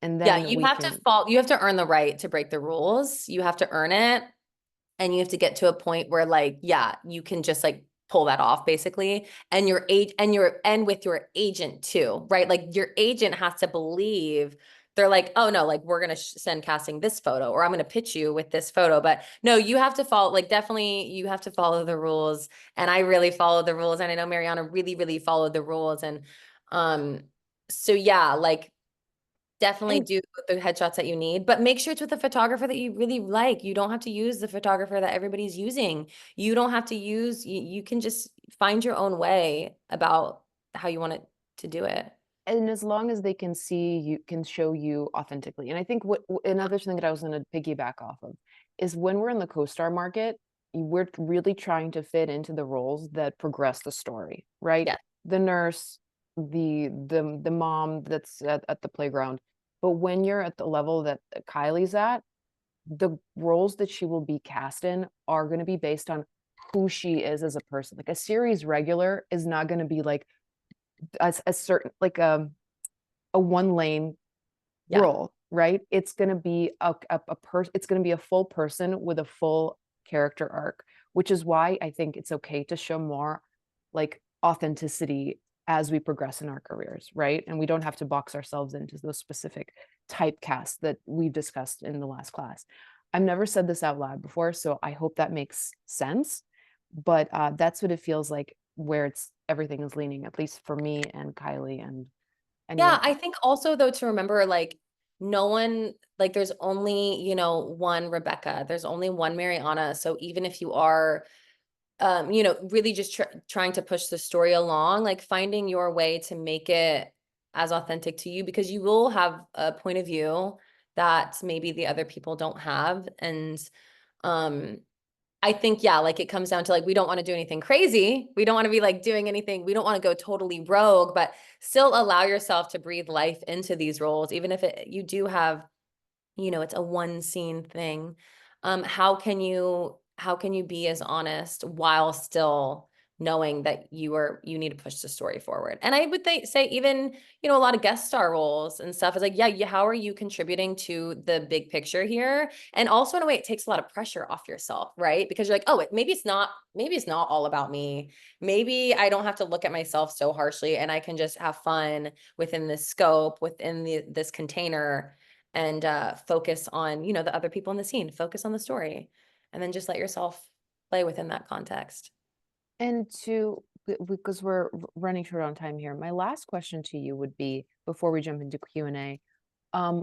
And Yeah, then you we have to can fall, you have to earn the right to break the rules. You have to earn it. And you have to get to a point where like, yeah, you can just like pull that off basically. And and with your agent too, right? Like your agent has to believe, they're like, oh no, like we're gonna send casting this photo, or I'm gonna pitch you with this photo. But no, you have to follow, like definitely you have to follow the rules. And I really followed the rules. And I know Mariana really, really followed the rules. And um, so yeah, like definitely and do the headshots that you need, but make sure it's with a photographer that you really like. You don't have to use the photographer that everybody's using. You don't have to use, you can just find your own way about how you want it to do it. and as long as they can see you, can show you authentically. And I think another thing that I was going to piggyback off of is when we're in the co-star market, we're really trying to fit into the roles that progress the story, right? Yeah. The nurse, the mom that's at the playground. But when you're at the level that Kylie's at, the roles that she will be cast in are going to be based on who she is as a person. Like a series regular is not going to be like a certain like a one lane Yeah. role, right? It's going to be it's going to be a full person with a full character arc, which is why I think it's okay to show more like authenticity as we progress in our careers, right? And we don't have to box ourselves into those specific typecasts that we've discussed in the last class. I've never said this out loud before, so I hope that makes sense. But that's what it feels like where it's everything is leaning, at least for me and Kylie and Yeah, anyone I else. think also though to remember like no one, like there's only, one Rebecca, there's only one Mariana. So even if you are really just trying to push the story along, like finding your way to make it as authentic to you, because you will have a point of view that maybe the other people don't have. And um, I think, yeah, like it comes down to like, we don't want to do anything crazy. We don't want to be like doing anything. We don't want to go totally rogue, but still allow yourself to breathe life into these roles, even if you do have, it's a one scene thing. How can you be as honest while still knowing that you need to push the story forward. And I would say even, a lot of guest star roles and stuff is like, yeah, how are you contributing to the big picture here? And also in a way, it takes a lot of pressure off yourself, right? Because you're like, oh, maybe it's not all about me. Maybe I don't have to look at myself so harshly and I can just have fun within this scope, within this container, and focus on, the other people in the scene, focus on the story, and then just let yourself play within that context. And because we're running short on time here, my last question to you would be, before we jump into Q&A,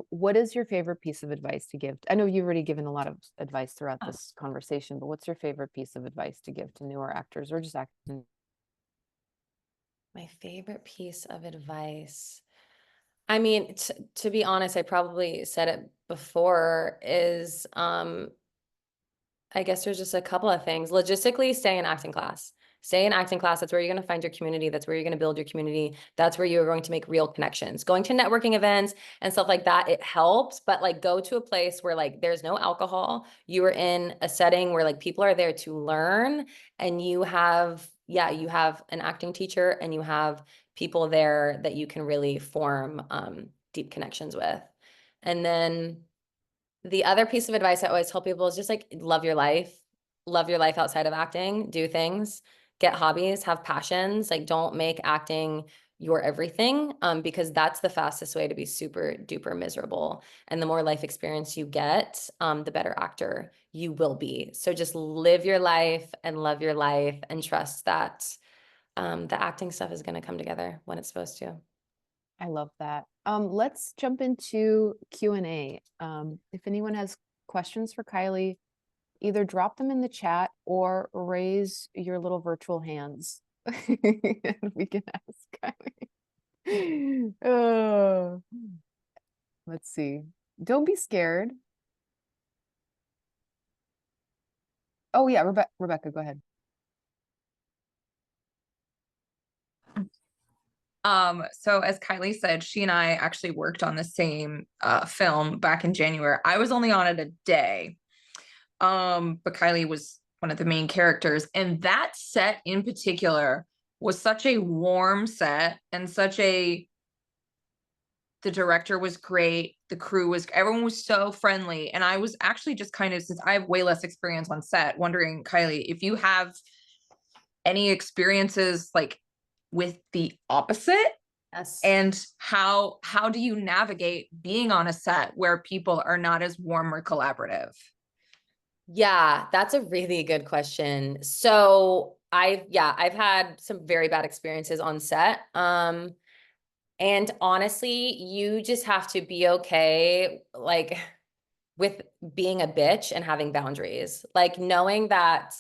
what is your favorite piece of advice to give? I know you've already given a lot of advice throughout this conversation, but what's your favorite piece of advice to give to newer actors or just acting? My favorite piece of advice. I mean, to be honest, I probably said it before, is I guess there's just a couple of things. Logistically, stay in acting class. Stay in acting class. That's where you're going to find your community. That's where you're going to build your community. That's where you're going to make real connections. Going to networking events and stuff like that, it helps, but like go to a place where like there's no alcohol. You are in a setting where like people are there to learn, and you have an acting teacher and you have people there that you can really form deep connections with. And then the other piece of advice I always tell people is just like love your life. Love your life outside of acting. Do things, get hobbies, have passions. Like don't make acting your everything, because that's the fastest way to be super duper miserable. And the more life experience you get, the better actor you will be. So just live your life and love your life and trust that the acting stuff is going to come together when it's supposed to. I love that. Let's jump into Q&A. If anyone has questions for Kiley, either drop them in the chat or raise your little virtual hands. And we can ask Kiley. Oh, let's see. Don't be scared. Oh yeah, Rebecca, go ahead. So as Kiley said, she and I actually worked on the same film back in January. I was only on it a day. But Kiley was one of the main characters. And that set in particular was such a warm set, and the director was great. The crew was, everyone was so friendly. And I was actually just kind of, since I have way less experience on set, wondering, Kiley, if you have any experiences like with the opposite, Yes. and how do you navigate being on a set where people are not as warm or collaborative? Yeah, that's a really good question. So I've had some very bad experiences on set. And honestly, you just have to be okay, like with being a bitch and having boundaries, like knowing that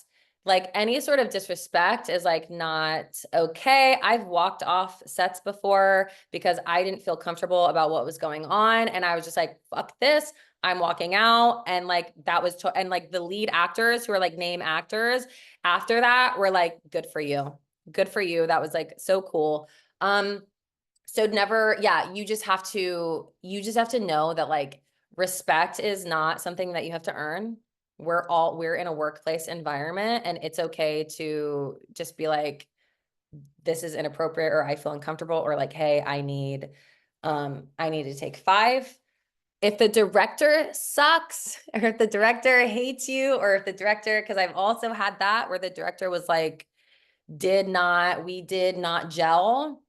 like any sort of disrespect is like not okay. I've walked off sets before because I didn't feel comfortable about what was going on. And I was just like, fuck this. I'm walking out. And like, that was, and like the lead actors who are like name actors after that were like, good for you. Good for you. That was like so cool. So never, you just have to know that like respect is not something that you have to earn. We're in a workplace environment, and it's okay to just be like, this is inappropriate, or I feel uncomfortable, or like, hey, I need to take 5. If the director sucks, or if the director hates you, or if the director, because I've also had that where the director was like, we did not gel.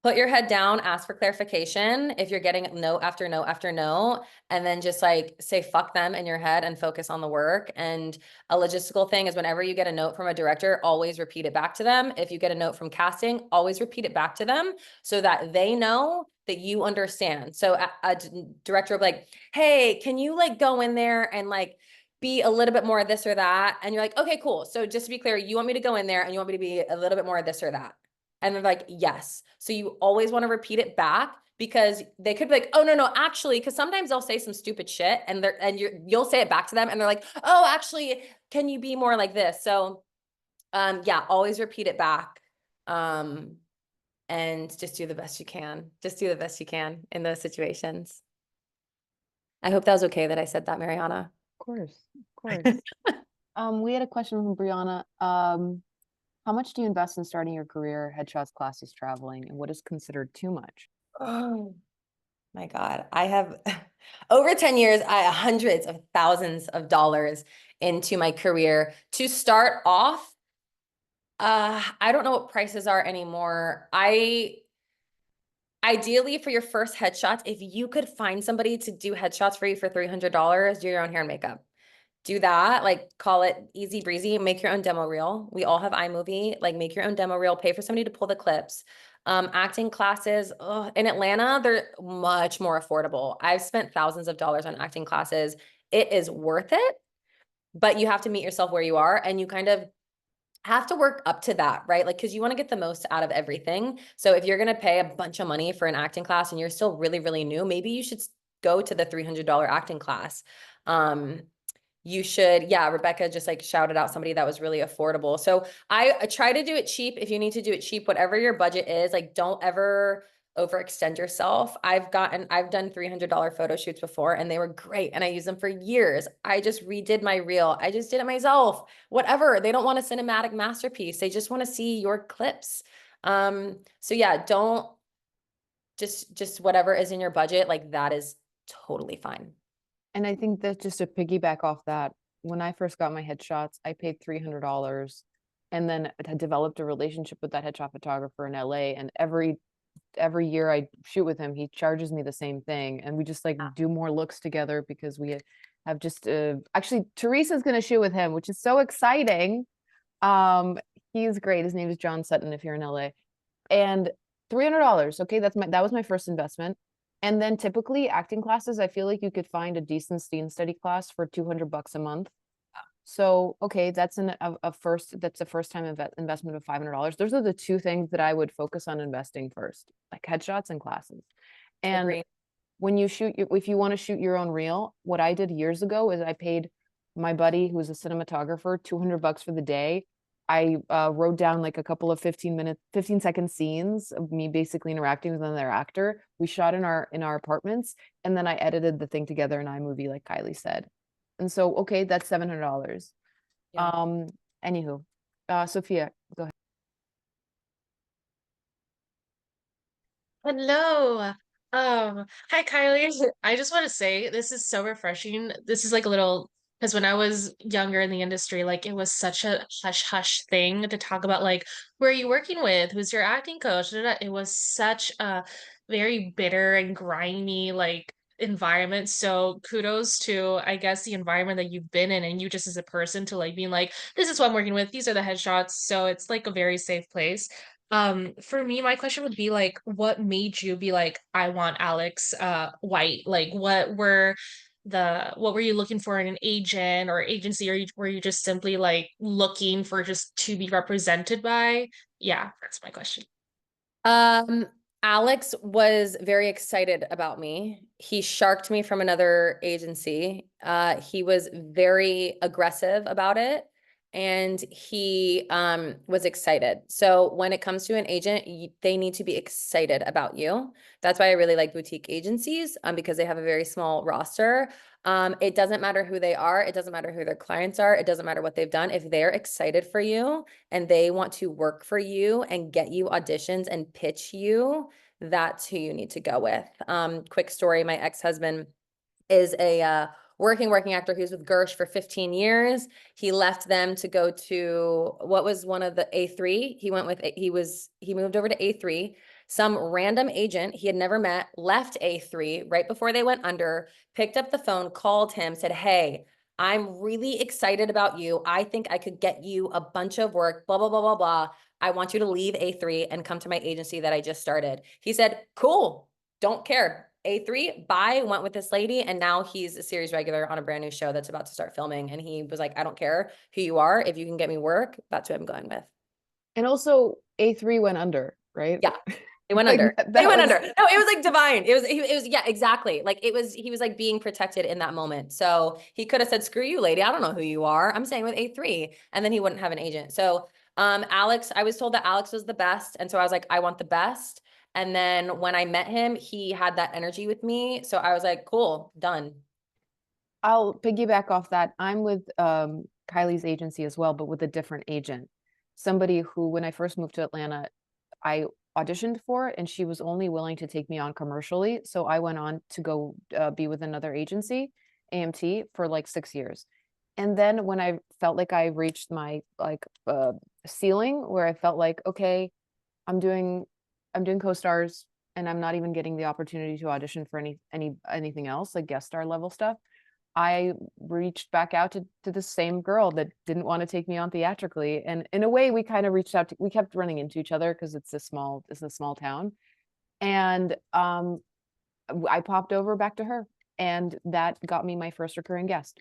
Put your head down, ask for clarification if you're getting no after no after no, and then just like say fuck them in your head and focus on the work. And a logistical thing is whenever you get a note from a director, always repeat it back to them. If you get a note from casting, always repeat it back to them so that they know that you understand. So a director will be like, hey, can you like go in there and like be a little bit more of this or that? And you're like, okay, cool. So just to be clear, you want me to go in there and you want me to be a little bit more of this or that. And they're like, yes. So you always want to repeat it back, because they could be like, oh, no, actually, because sometimes they'll say some stupid shit and you'll say it back to them and they're like, oh, actually, can you be more like this? So always repeat it back. And just do the best you can. Just do the best you can in those situations. I hope that was okay that I said that, Mariana. Of course, of course. We had a question from Brianna. How much do you invest in starting your career, headshots, classes, traveling, and what is considered too much? Oh my God. I have over 10 years, I hundreds of thousands of dollars into my career. To start off, I don't know what prices are anymore. Ideally for your first headshots, if you could find somebody to do headshots for you for $300, do your own hair and makeup. Do that, like call it easy breezy, make your own demo reel. We all have iMovie, like make your own demo reel, pay for somebody to pull the clips. Acting classes, in Atlanta, they're much more affordable. I've spent thousands of dollars on acting classes. It is worth it, but you have to meet yourself where you are and you kind of have to work up to that, right? Like, because you want to get the most out of everything. So if you're going to pay a bunch of money for an acting class and you're still really, really new, maybe you should go to the $300 acting class. You should, yeah, Rebecca just like shouted out somebody that was really affordable. So I try to do it cheap. If you need to do it cheap, whatever your budget is, like don't ever overextend yourself. I've done $300 photo shoots before and they were great and I use them for years. I just redid my reel. I just did it myself. Whatever. They don't want a cinematic masterpiece. They just want to see your clips. So yeah, don't just whatever is in your budget, like that is totally fine. And I think that just to piggyback off that, when I first got my headshots, I paid $300 and then I developed a relationship with that headshot photographer in LA. And every year I shoot with him, he charges me the same thing. And we just like do more looks together because we have just actually Teresa's gonna shoot with him, which is so exciting. He's great. His name is John Sutton if you're in LA. And $300. Okay, that was my first investment. And then typically acting classes, I feel like you could find a decent scene study class for $200 a month. So, okay, that's a first time investment of $500. Those are the two things that I would focus on investing first, like headshots and classes. And Agreed. when you if you want to shoot your own reel, what I did years ago is I paid my buddy who was a cinematographer $200 for the day. I wrote down like a couple of 15-second scenes of me basically interacting with another actor. We shot in our apartments, and then I edited the thing together in iMovie, like Kylie said. And so, okay, that's $700. Yeah. Anywho, Sophia, go ahead. Hello. Hi Kylie. I just want to say this is so refreshing. This is like a little because when I was younger in the industry, like it was such a hush hush thing to talk about like who are you working with? Who's your acting coach? Da, da, da. It was such a very bitter and grimy like environment. So kudos to I guess the environment that you've been in and you just as a person to like being like, this is what I'm working with, these are the headshots. So it's like a very safe place. For me, my question would be like, what made you be like, I want Alex White? Like what were you looking for in an agent or agency, or were you just simply like looking for just to be represented by? Yeah, that's my question. Um, Alex was very excited about me. He sharked me from another agency. He was very aggressive about it and he was excited. So when it comes to an agent, they need to be excited about you. That's why I really like boutique agencies because they have a very small roster. It doesn't matter who they are. It doesn't matter who their clients are. It doesn't matter what they've done. If they're excited for you and they want to work for you and get you auditions and pitch you, that's who you need to go with. Quick story, my ex-husband is a working actor who's with Gersh for 15 years. He left them to go to what was one of the A3. He moved over to A3. Some random agent he had never met left A3 right before they went under, picked up the phone, called him, said, "Hey, I'm really excited about you. I think I could get you a bunch of work, blah, blah, blah, blah, blah. I want you to leave A3 and come to my agency that I just started." He said, "Cool, don't care. A3, bye," went with this lady. And now he's a series regular on a brand new show that's about to start filming. And he was like, "I don't care who you are. If you can get me work, that's who I'm going with." And also A3 went under, right? Yeah. They went Like, under. that They went was- under. No, it was like divine. It was, yeah, exactly. Like he was like being protected in that moment. So he could have said, "Screw you, lady. I don't know who you are. I'm staying with A3." And then he wouldn't have an agent. So, Alex, I was told that Alex was the best. And so I was like, I want the best. And then when I met him, he had that energy with me. So I was like, cool, done. I'll piggyback off that. I'm with Kylie's agency as well, but with a different agent. Somebody who, when I first moved to Atlanta, I auditioned for it and she was only willing to take me on commercially. So I went on to go be with another agency, AMT, for like 6 years. And then when I felt like I reached my like ceiling where I felt like, okay, I'm doing co-stars and I'm not even getting the opportunity to audition for anything else, like guest star level stuff. I reached back out to the same girl that didn't want to take me on theatrically. And in a way, we kind of reached out to, we kept running into each other because it's a small town. And I popped over back to her, and that got me my first recurring guest.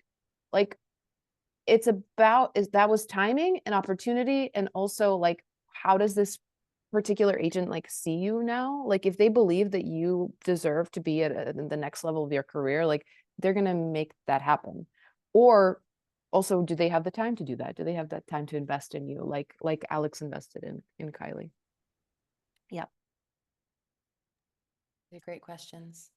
Like, it's about, that was timing and opportunity, and also like, how does this particular agent like see you now? Like, if they believe that you deserve to be at the next level of your career, like, they're gonna make that happen. Or also, do they have the time to do that? Do they have that time to invest in you, like Alex invested in Kiley? Yeah. They're great questions.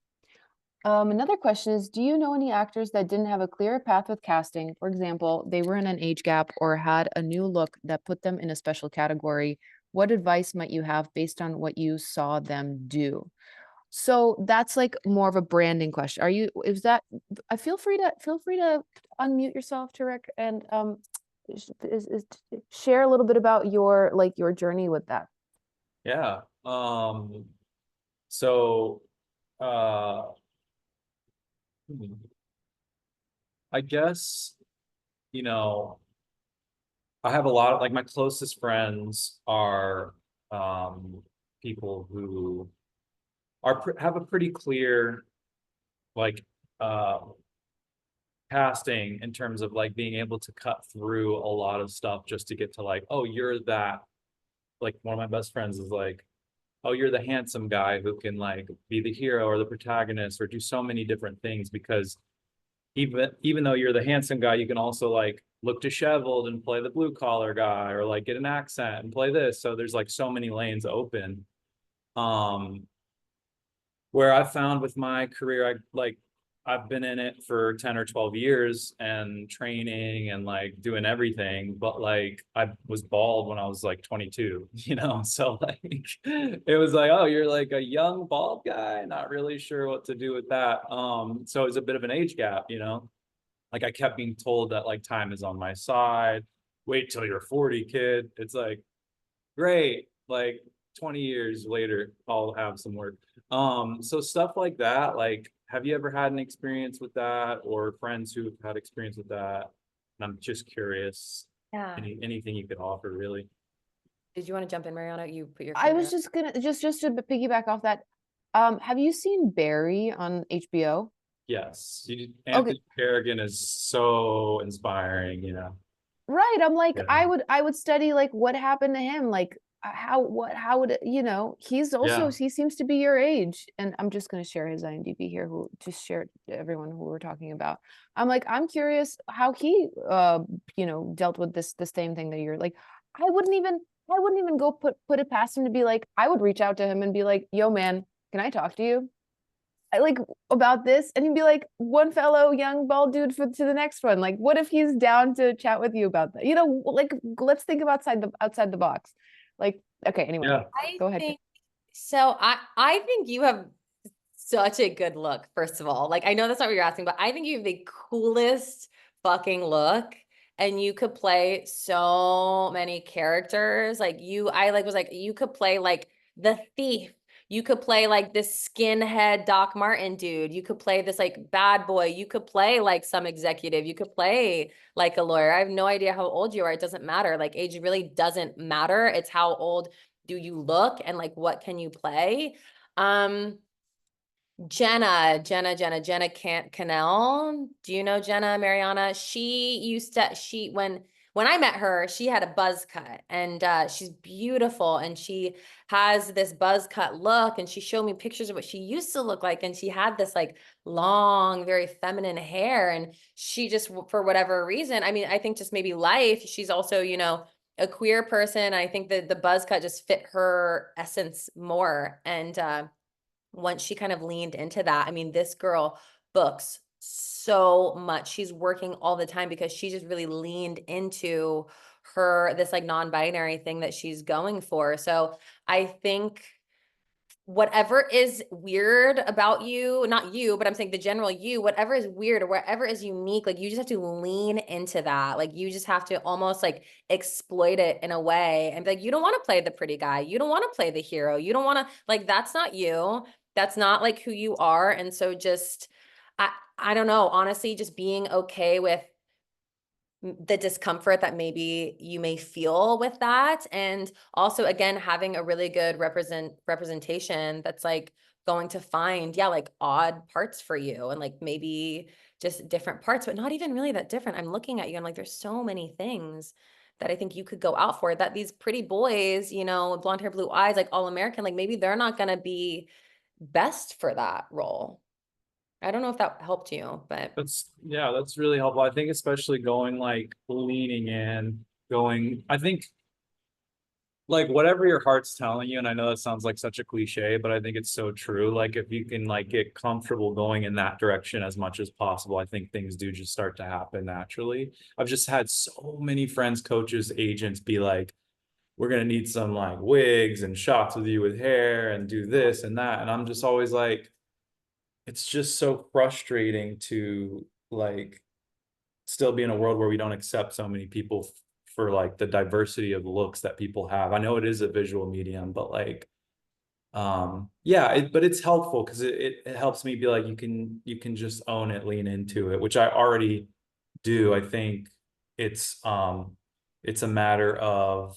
Another question is, do you know any actors that didn't have a clear path with casting? For example, they were in an age gap or had a new look that put them in a special category. What advice might you have based on what you saw them do? So that's like more of a branding question. Is that, feel free to unmute yourself, Tarek, and share a little bit about your journey with that. Yeah. So I guess, you know, I have a lot of, like, my closest friends are people who have a pretty clear, like, casting in terms of like being able to cut through a lot of stuff just to get to like, oh, you're that, like, one of my best friends is like, oh, you're the handsome guy who can like be the hero or the protagonist or do so many different things, because even though you're the handsome guy, you can also like look disheveled and play the blue collar guy, or like get an accent and play this. So there's like so many lanes open. Where I found with my career, I've been in it for 10 or 12 years and training and like doing everything, but like I was bald when I was like 22, you know? So like it was like, oh, you're like a young bald guy, not really sure what to do with that. So it's a bit of an age gap, you know? Like I kept being told that like time is on my side. Wait till you're 40, kid. It's like, great, like 20 years later, I'll have some work. So stuff like that, like, have you ever had an experience with that, or friends who've had experience with that? And I'm just curious, Yeah. anything you could offer, really. Did you want to jump in, Mariana? You put your I finger was up. just gonna just to piggyback off that. Have you seen Barry on HBO? Yes, Okay. Anthony Kerrigan is so inspiring, you know. Right. I'm like, Yeah. I would study like what happened to him, like how would it, he's also, Yeah. he seems to be your age. And I'm just gonna share his IMDb here, who just shared to everyone who we're talking about. I'm like, I'm curious how he dealt with this the same thing that you're like. I wouldn't even go put it past him to be like, I would reach out to him and be like, yo man, can I talk to you? I like about this, and he'd be like, one fellow young bald dude to the next one. Like, what if he's down to chat with you about that? Like, let's think of outside the box. Like, okay, anyway, Yeah. go ahead. So I think you have such a good look, first of all. Like, I know that's not what you're asking, but I think you have the coolest fucking look, and you could play so many characters. Like you could play like the thief. You could play like this skinhead Doc Martin dude. You could play this like bad boy. You could play like some executive. You could play like a lawyer. I have no idea how old you are. It doesn't matter. Like, age really doesn't matter. It's how old do you look, and like what can you play. Jenna Cannell. Do you know Jenna, Mariana? When I met her, she had a buzz cut, and she's beautiful, and she has this buzz cut look, and she showed me pictures of what she used to look like, and she had this like long, very feminine hair, and she just, for whatever reason, I mean, I think just maybe life, she's also, a queer person. I think that the buzz cut just fit her essence more. And once she kind of leaned into that, I mean, this girl books so much. She's working all the time because she just really leaned into this like non-binary thing that she's going for. So I think whatever is weird about you, not you, but I'm saying the general you, whatever is weird or whatever is unique, like you just have to lean into that. Like you just have to almost like exploit it in a way and be like, you don't want to play the pretty guy. You don't want to play the hero. You don't want to, like, that's not you. That's not like who you are. And so just, I don't know, honestly, just being okay with the discomfort that maybe you may feel with that. And also, again, having a really good representation that's like going to find, yeah, like odd parts for you and like maybe just different parts, but not even really that different. I'm looking at you and like, there's so many things that I think you could go out for, that these pretty boys, you know, blonde hair, blue eyes, like all American, like maybe they're not going to be best for that role. I don't know if that helped you, but Yeah, that's really helpful. I think especially going like leaning in, I think like whatever your heart's telling you, and I know that sounds like such a cliche, but I think it's so true. Like if you can like get comfortable going in that direction as much as possible, I think things do just start to happen naturally. I've just had so many friends, coaches, agents be like, we're gonna need some like wigs and shots with you with hair and do this and that. And I'm just always like, it's just so frustrating to like still be in a world where we don't accept so many people for like the diversity of looks that people have. I know it is a visual medium, but like yeah, but it's helpful because it helps me be like, you can just own it, lean into it, which I already do. I think it's it's a matter of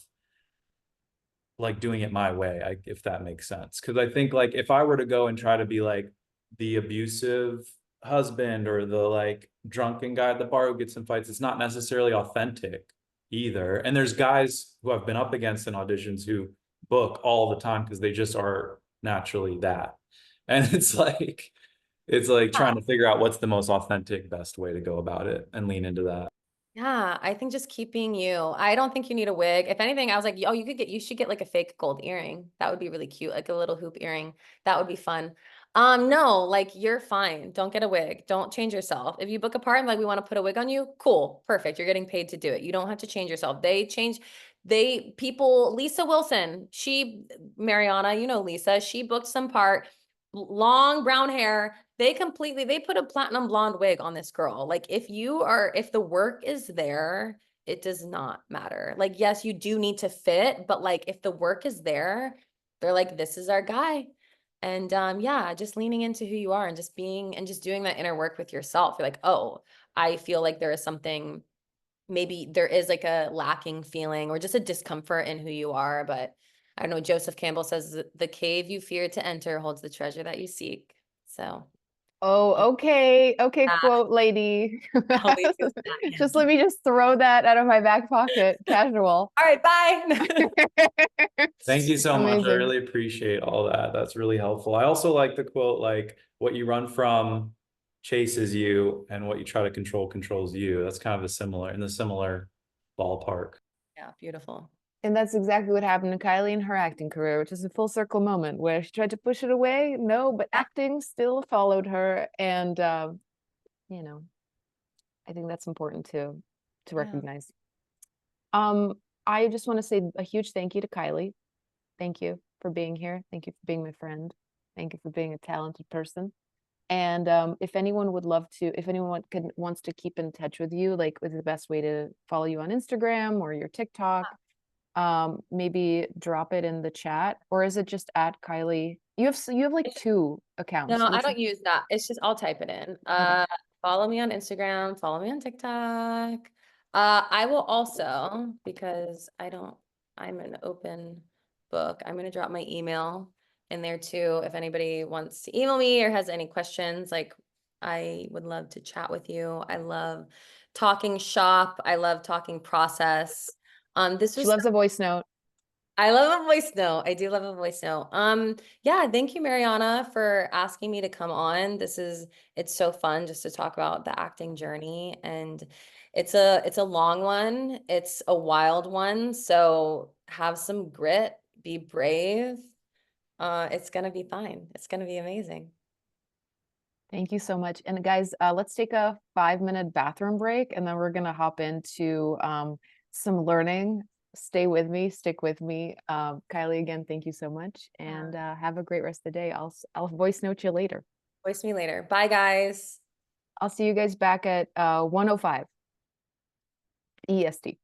like doing it my way, if that makes sense. Because I think like if I were to go and try to be like the abusive husband or the like drunken guy at the bar who gets in fights, it's not necessarily authentic either. And there's guys who I've been up against in auditions who book all the time because they just are naturally that. And it's like trying to figure out what's the most authentic, best way to go about it and lean into that. yeah, I think just keeping you. I don't think you need a wig. If anything, I was like, oh, you should get like a fake gold earring. That would be really cute, like a little hoop earring. That would be fun. No, like you're fine. Don't get a wig. Don't change yourself. If you book a part and like we want to put a wig on you, cool, perfect. You're getting paid to do it. You don't have to change yourself. Lisa Wilson, Mariana, you know Lisa, she booked some part, long brown hair. They put a platinum blonde wig on this girl. Like if the work is there, it does not matter. Like, yes, you do need to fit, but like if the work is there, they're like, this is our guy. And yeah, just leaning into who you are and just doing that inner work with yourself. You're like, oh, I feel like there is something, maybe there is like a lacking feeling or just a discomfort in who you are. But I don't know, Joseph Campbell says the cave you fear to enter holds the treasure that you seek. So Oh, okay. Okay, that quote lady. I'll leave you with that. Just let me just throw that out of my back pocket. Casual. All right, bye. Thank you so much. I Amazing. really appreciate all that. That's really helpful. I also like the quote, like, what you run from chases you, and what you try to control controls you. That's kind of in the similar ballpark. Yeah, beautiful. And that's exactly what happened to Kylie in her acting career, which is a full circle moment where she tried to push it away. No, but acting still followed her. And, you know, I think that's important to recognize. I just want to say a huge thank you to Kylie. Thank you for being here. Thank you for being my friend. Thank you for being a talented person. And if anyone wants to keep in touch with you, like what's the best way to follow you on Instagram or your TikTok? Maybe drop it in the chat, or is it just at Kylie? You have like 2 accounts. No, I Which don't use that. It's just I'll type it in. Follow me on Instagram, follow me on TikTok. I will also, because I'm an open book, I'm gonna drop my email in there too. If anybody wants to email me or has any questions, like I would love to chat with you. I love talking shop. I love talking process. This she was loves a voice note. I love a voice note. I do love a voice note. Yeah, thank you, Mariana, for asking me to come on. It's so fun just to talk about the acting journey, and it's a long one. It's a wild one. So have some grit, be brave. It's gonna be fine. It's gonna be amazing. Thank you so much. And guys, let's take a 5-minute bathroom break and then we're gonna hop into some learning. Stay with me, stick with me. Kylie, again, thank you so much and have a great rest of the day. I'll voice note you later. Voice me later. Bye, guys. I'll see you guys back at 1:05 EST.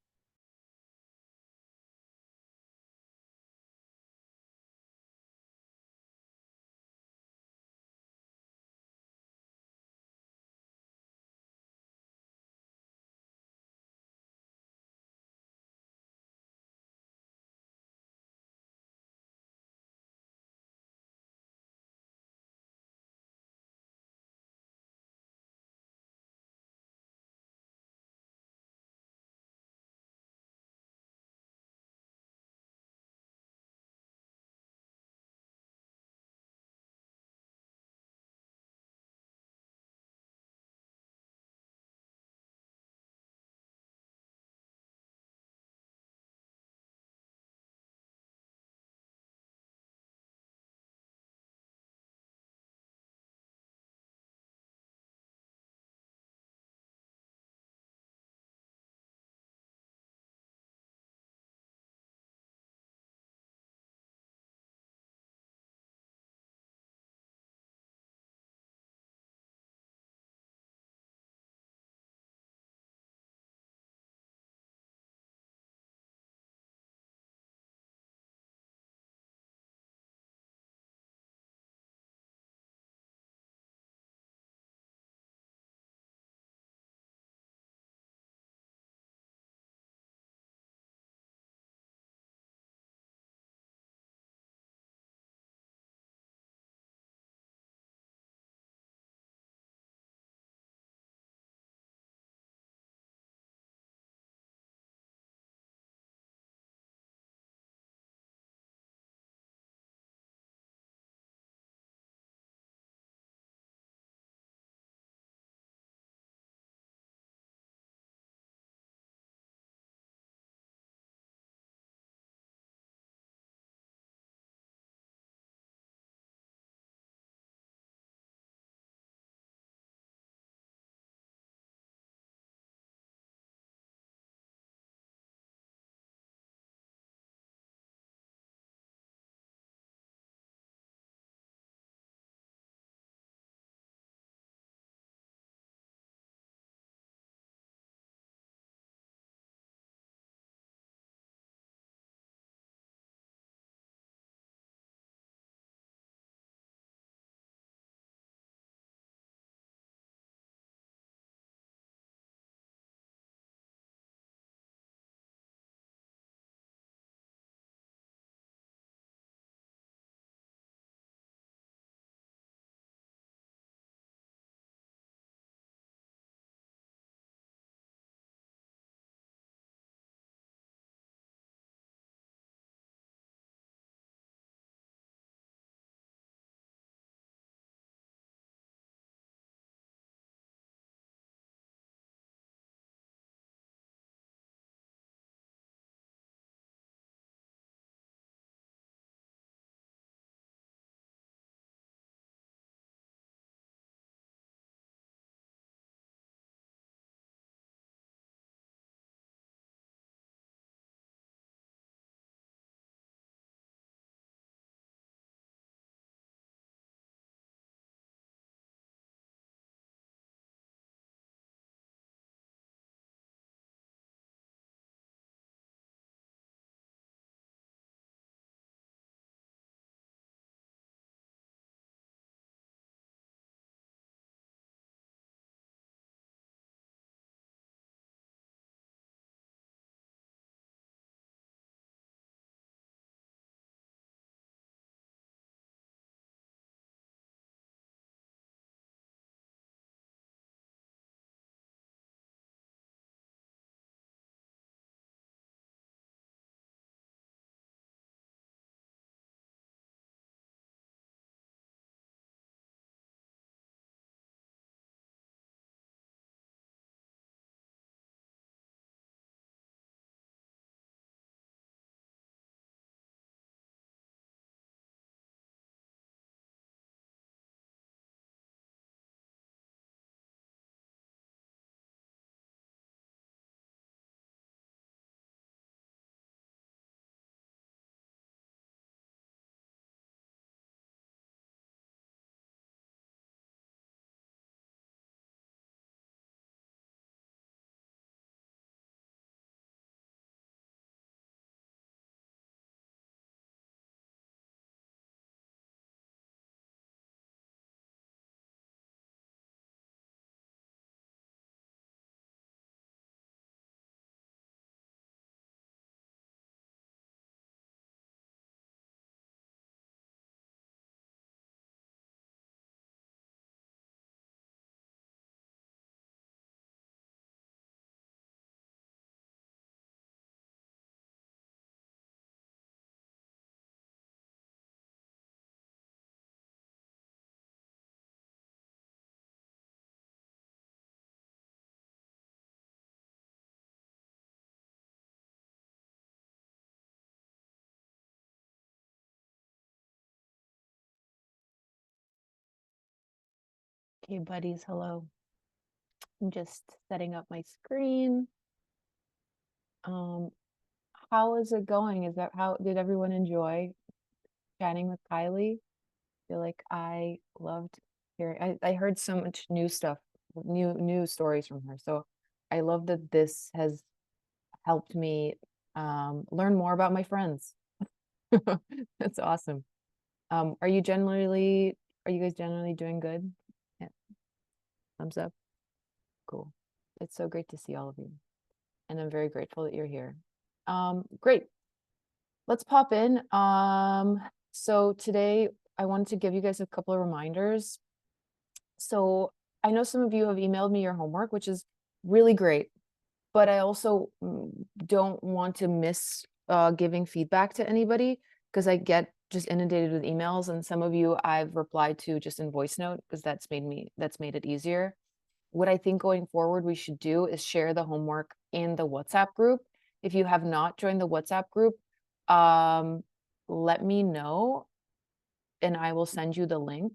Okay, buddies, hello. I'm just setting up my screen. How is it going? How did everyone enjoy chatting with Kylie? I feel like I loved hearing, I heard so much new stuff, new stories from her. So I love that this has helped me learn more about my friends. That's awesome. Are you guys generally doing good? Yeah. Thumbs up. Cool. It's so great to see all of you. And I'm very grateful that you're here. Great. Let's pop in. So today I wanted to give you guys a couple of reminders. So I know some of you have emailed me your homework, which is really great, but I also don't want to miss giving feedback to anybody because I get just inundated with emails, and some of you I've replied to just in voice note because that's made it easier. What I think going forward we should do is share the homework in the WhatsApp group. If you have not joined the WhatsApp group, let me know and I will send you the link.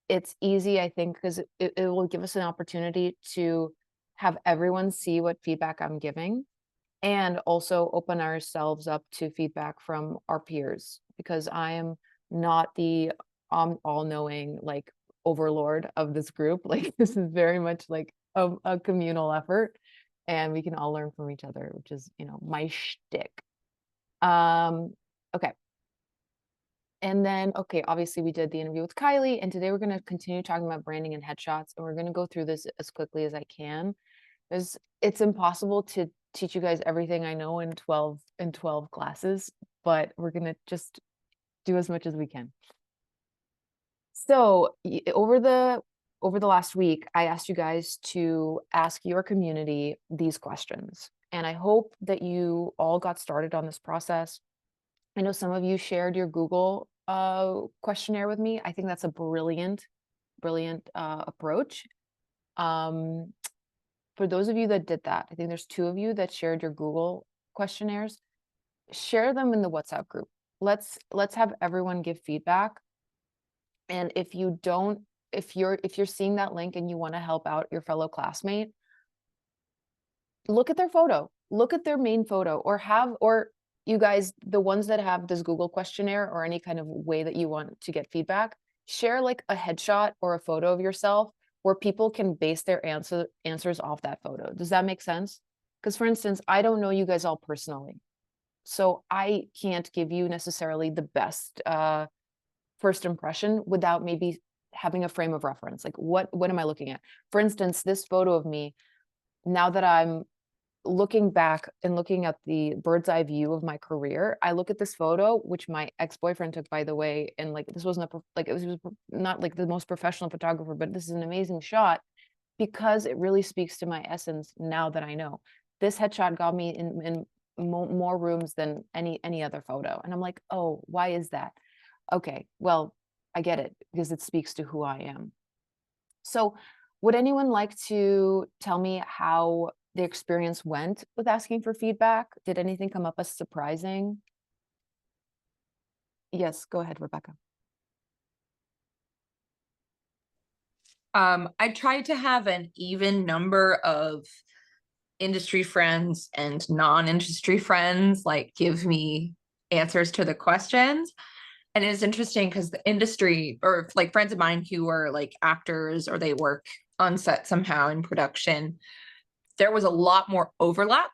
It's easy, I think, because it will give us an opportunity to have everyone see what feedback I'm giving and also open ourselves up to feedback from our peers, because I am not the all-knowing like overlord of this group. Like this is very much like a communal effort and we can all learn from each other, which is, my shtick. Okay. And then, okay, obviously we did the interview with Kylie, and today we're going to continue talking about branding and headshots, and we're going to go through this as quickly as I can. It's impossible to teach you guys everything I know in 12 classes, but we're going to just do as much as we can. So over the last week, I asked you guys to ask your community these questions, and I hope that you all got started on this process. I know some of you shared your Google questionnaire with me. I think that's a brilliant approach. For those of you that did that, I think there's 2 of you that shared your Google questionnaires. Share them in the WhatsApp group. Let's have everyone give feedback. And if you're seeing that link and you want to help out your fellow classmate, look at their photo, look at their main photo, or you guys, the ones that have this Google questionnaire or any kind of way that you want to get feedback, share like a headshot or a photo of yourself where people can base their answers off that photo. Does that make sense? Because for instance, I don't know you guys all personally, so I can't give you necessarily the best first impression without maybe having a frame of reference. Like what am I looking at? For instance, this photo of me, now that I'm looking back and looking at the bird's eye view of my career, I look at this photo, which my ex-boyfriend took, by the way, and like this wasn't it was not like the most professional photographer, but this is an amazing shot because it really speaks to my essence now that I know. This headshot got me in more rooms than any other photo, and I'm like, oh, why is that? Okay, well, I get it because it speaks to who I am. So would anyone like to tell me how the experience went with asking for feedback? Did anything come up as surprising? Yes, go ahead, Rebecca. I tried to have an even number of industry friends and non-industry friends like give me answers to the questions. And it's interesting because the industry, or like friends of mine who are like actors or they work on set somehow in production, there was a lot more overlap.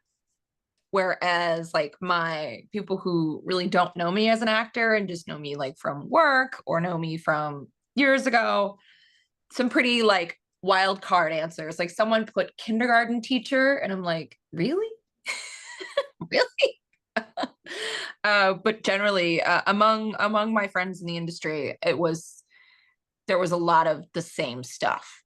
Whereas like my people who really don't know me as an actor and just know me like from work or know me from years ago, some pretty like wild card answers. Like someone put kindergarten teacher and I'm like, really? Really? But generally among my friends in the industry, there was a lot of the same stuff.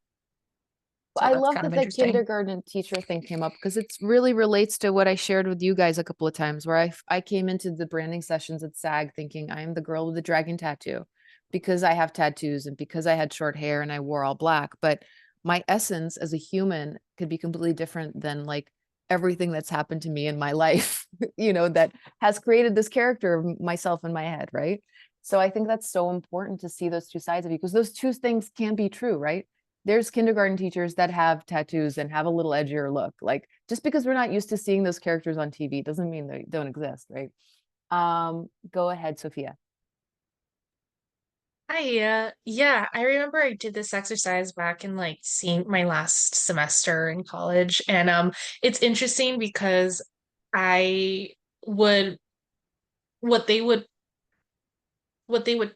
So I that's love kind that of the interesting. kindergarten teacher thing came up because it really relates to what I shared with you guys a couple of times, where I came into the branding sessions at SAG thinking I am the girl with the dragon tattoo because I have tattoos and because I had short hair and I wore all black. But my essence as a human could be completely different than like everything that's happened to me in my life, that has created this character of myself in my head, right? So I think that's so important to see those 2 sides of you, because those 2 things can be true, right? There's kindergarten teachers that have tattoos and have a little edgier look. Like, just because we're not used to seeing those characters on TV doesn't mean they don't exist, right? Go ahead, Sophia. Yeah, I remember I did this exercise back in like seeing my last semester in college, and it's interesting because I would what they would what they would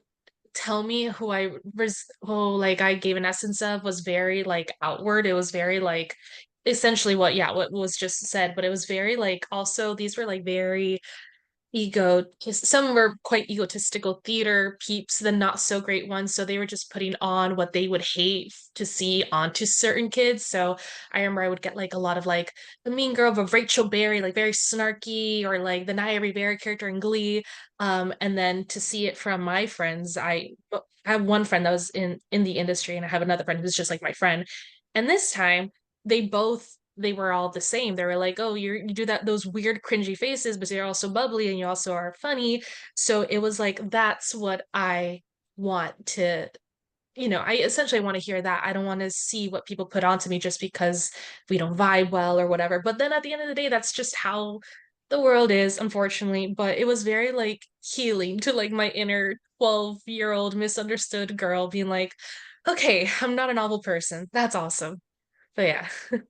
tell me who like I gave an essence of was very like outward. It was very like essentially what was just said, but it was very like also these were like very some were quite egotistical theater peeps, the not so great ones. So they were just putting on what they would hate to see onto certain kids. So I remember I would get like a lot of like the mean girl of Rachel Berry, like very snarky, or like the Naya Rivera character in Glee. And then to see it from my friends, I have one friend that was in the industry, and I have another friend who's just like my friend. And this time they were all the same. They were like, "Oh, you do those weird cringy faces, but you're also bubbly and you also are funny." So it was like that's what I want to, I essentially want to hear that. I don't want to see what people put onto me just because we don't vibe well or whatever. But then at the end of the day, that's just how the world is, unfortunately. But it was very like healing to like my inner 12-year-old misunderstood girl being like, "Okay, I'm not a novel person. That's awesome." But yeah.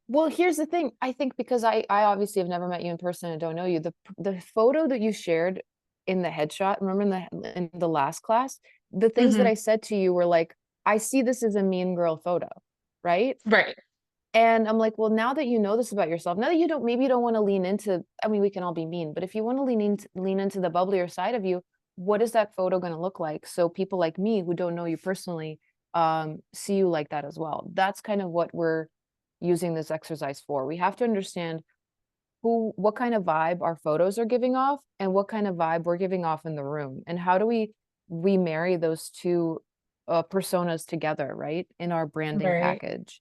Well, here's the thing. I think because I obviously have never met you in person and don't know you. The photo that you shared in the headshot, remember in the last class, the things that Mhm. I said to you were like, I see this as a mean girl photo, right? Right. And I'm like, well, now that you know this about yourself, now that you don't, maybe you don't want to lean into, I mean, we can all be mean, but if you want to lean into the bubblier side of you, what is that photo going to look like? So people like me who don't know you personally, see you like that as well. That's kind of what we're using this exercise for. We have to understand what kind of vibe our photos are giving off and what kind of vibe we're giving off in the room. And how do we remarry those two personas together, right? In our branding Right. package.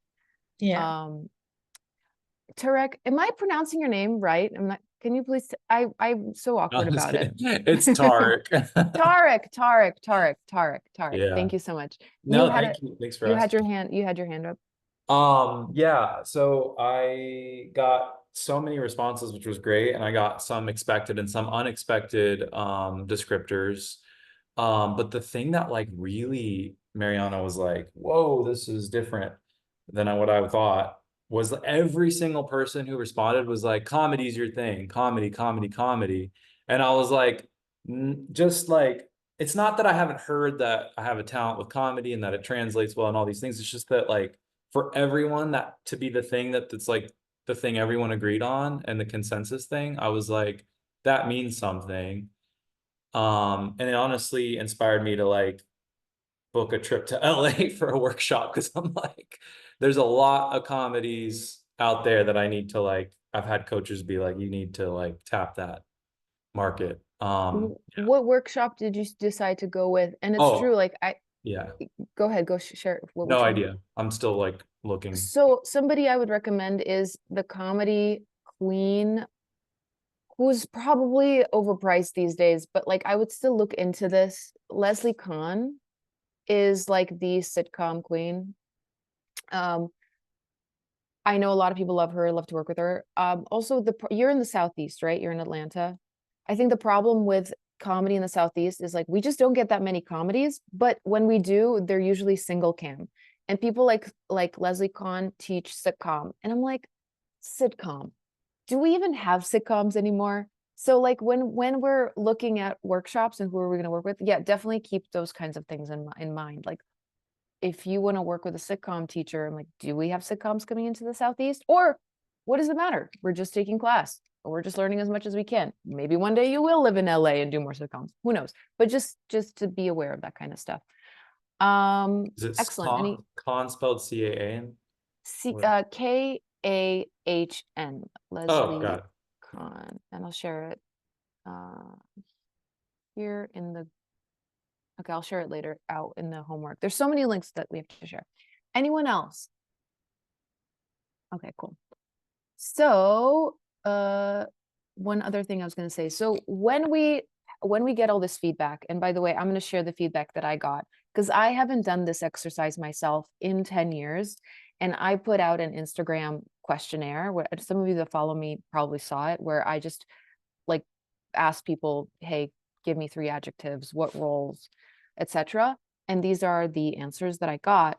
Yeah. Um, Tarek, am I pronouncing your name right? I'm not, can you please, I'm so awkward I'm just about it. kidding. It's Tarek. Tarek. Yeah. Thank you so much. No, thank you. Thanks for You asking. had your hand up. Yeah, so I got so many responses, which was great, and I got some expected and some unexpected descriptors. But the thing that like really Mariana was like, whoa, this is different than what I thought, was every single person who responded was like, comedy's your thing, comedy, comedy, comedy. And I was like, just like, it's not that I haven't heard that I have a talent with comedy and that it translates well and all these things. It's just that like for everyone that to be the thing that's like the thing everyone agreed on and the consensus thing, I was like, that means something. And it honestly inspired me to like book a trip to LA for a workshop, because I'm like, there's a lot of comedies out there that I need to like, I've had coaches be like, you need to like tap that market. What workshop did you decide to go with? And it's true, Oh, like yeah, go ahead, share no which one? idea. I'm still like looking. So somebody I would recommend is the comedy queen, who's probably overpriced these days, but like I would still look into this. Leslie Kahn is like the sitcom queen. I know a lot of people love her, love to work with her. Also, you're in the Southeast, right? You're in Atlanta. I think the problem with comedy in the Southeast is like we just don't get that many comedies, but when we do, they're usually single cam. And people like Leslie Kahn teach sitcom, and I'm like, sitcom. Do we even have sitcoms anymore? So like when we're looking at workshops and who are we going to work with, yeah, definitely keep those kinds of things in mind. Like if you want to work with a sitcom teacher, I'm like, do we have sitcoms coming into the Southeast? Or what does it matter? We're just taking class or we're just learning as much as we can. Maybe one day you will live in LA and do more sitcoms. Who knows? But just to be aware of that kind of stuff. Is it Excellent. Any Con spelled CAN? Kahn, Oh, Leslie got it. Kahn, and I'll share it here in the, okay, I'll share it later out in the homework. There's so many links that we have to share. Anyone else? Okay, cool. So, one other thing I was going to say. So when we get all this feedback, and by the way, I'm going to share the feedback that I got. because I haven't done this exercise myself in 10 years. And I put out an Instagram questionnaire where some of you that follow me probably saw it, where I just like asked people, hey, give me 3 adjectives, what roles, etc. And these are the answers that I got.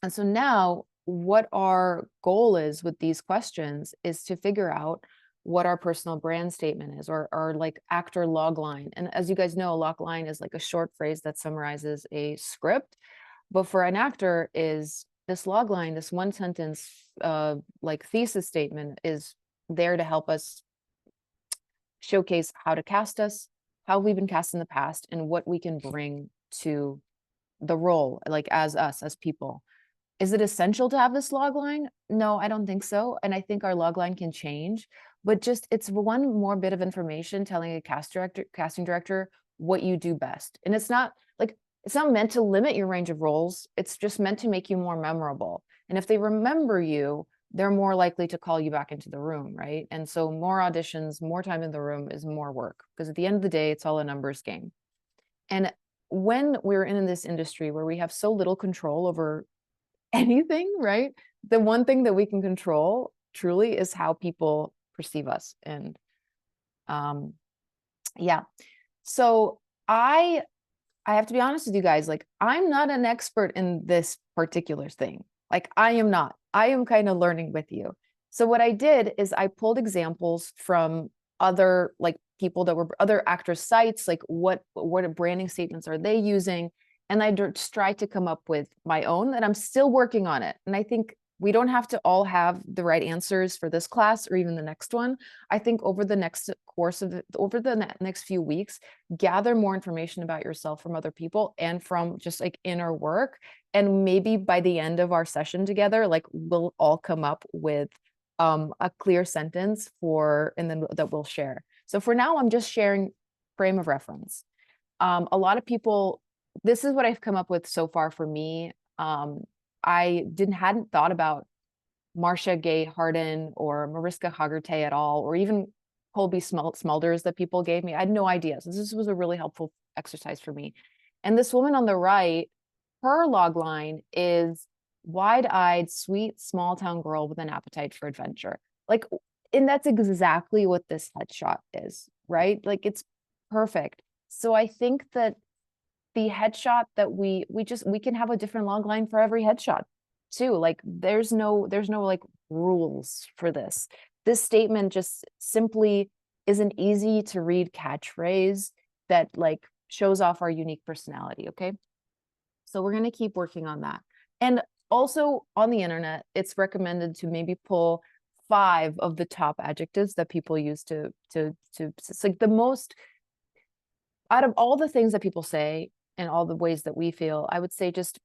And so now what our goal is with these questions is to figure out what our personal brand statement is, or our like actor log line. And as you guys know, log line is like a short phrase that summarizes a script. But for an actor is this log line, this one sentence like thesis statement is there to help us showcase how to cast us, how we've been cast in the past, and what we can bring to the role, like as us, as people. Is it essential to have this log line? No, I don't think so. And I think our log line can change, but just it's one more bit of information telling a casting director what you do best. And it's not meant to limit your range of roles. It's just meant to make you more memorable. And if they remember you, they're more likely to call you back into the room, right? And so more auditions, more time in the room is more work, because at the end of the day, it's all a numbers game. And when we're in this industry where we have so little control over anything, right? The one thing that we can control truly is how people perceive us. And yeah, so I have to be honest with you guys, like I'm not an expert in this particular thing. Like I am not. I am kind of learning with you. So what I did is I pulled examples from other like people that were other actors' sites, like what branding statements are they using? And I just tried to come up with my own, and I'm still working on it. And I think we don't have to all have the right answers for this class or even the next one. I think over the next course of over the next few weeks, gather more information about yourself from other people and from just like inner work. And maybe by the end of our session together, like we'll all come up with a clear sentence and then that we'll share. So for now, I'm just sharing frame of reference. A lot of people, this is what I've come up with so far for me. I hadn't thought about Marcia Gay Harden or Mariska Hargitay at all, or even Colby Smulders that people gave me. I had no idea. So this was a really helpful exercise for me. And this woman on the right, her log line is wide-eyed, sweet, small-town girl with an appetite for adventure. Like, and that's exactly what this headshot is, right? Like, it's perfect. So I think that the headshot that we can have a different log line for every headshot too. Like there's no like rules for this. This statement just simply is an easy to read catchphrase that like shows off our unique personality. Okay. So we're going to keep working on that. And also on the internet, it's recommended to maybe pull 5 of the top adjectives that people use to it's like the most out of all the things that people say and all the ways that we feel, I would say just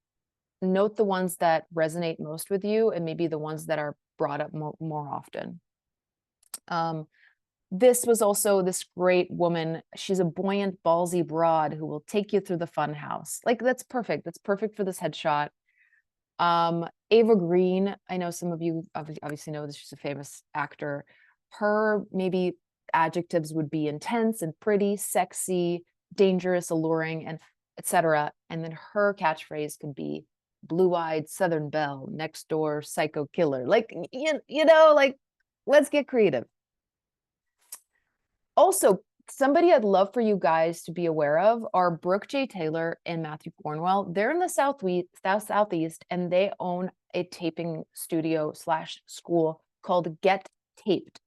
note the ones that resonate most with you and maybe the ones that are brought up more often. This was also this great woman. She's a buoyant, ballsy broad who will take you through the fun house. Like that's perfect. That's perfect for this headshot. Ava Green, I know some of you obviously know this. She's a famous actor. Her maybe adjectives would be intense and pretty, sexy, dangerous, alluring, and etc. And then her catchphrase could be blue-eyed Southern belle, next door psycho killer. Like, you know, like, let's get creative. Also, somebody I'd love for you guys to be aware of are Brooke J. Taylor and Matthew Cornwell. They're in the Southeast, and they own a taping studio / school called Get Taped.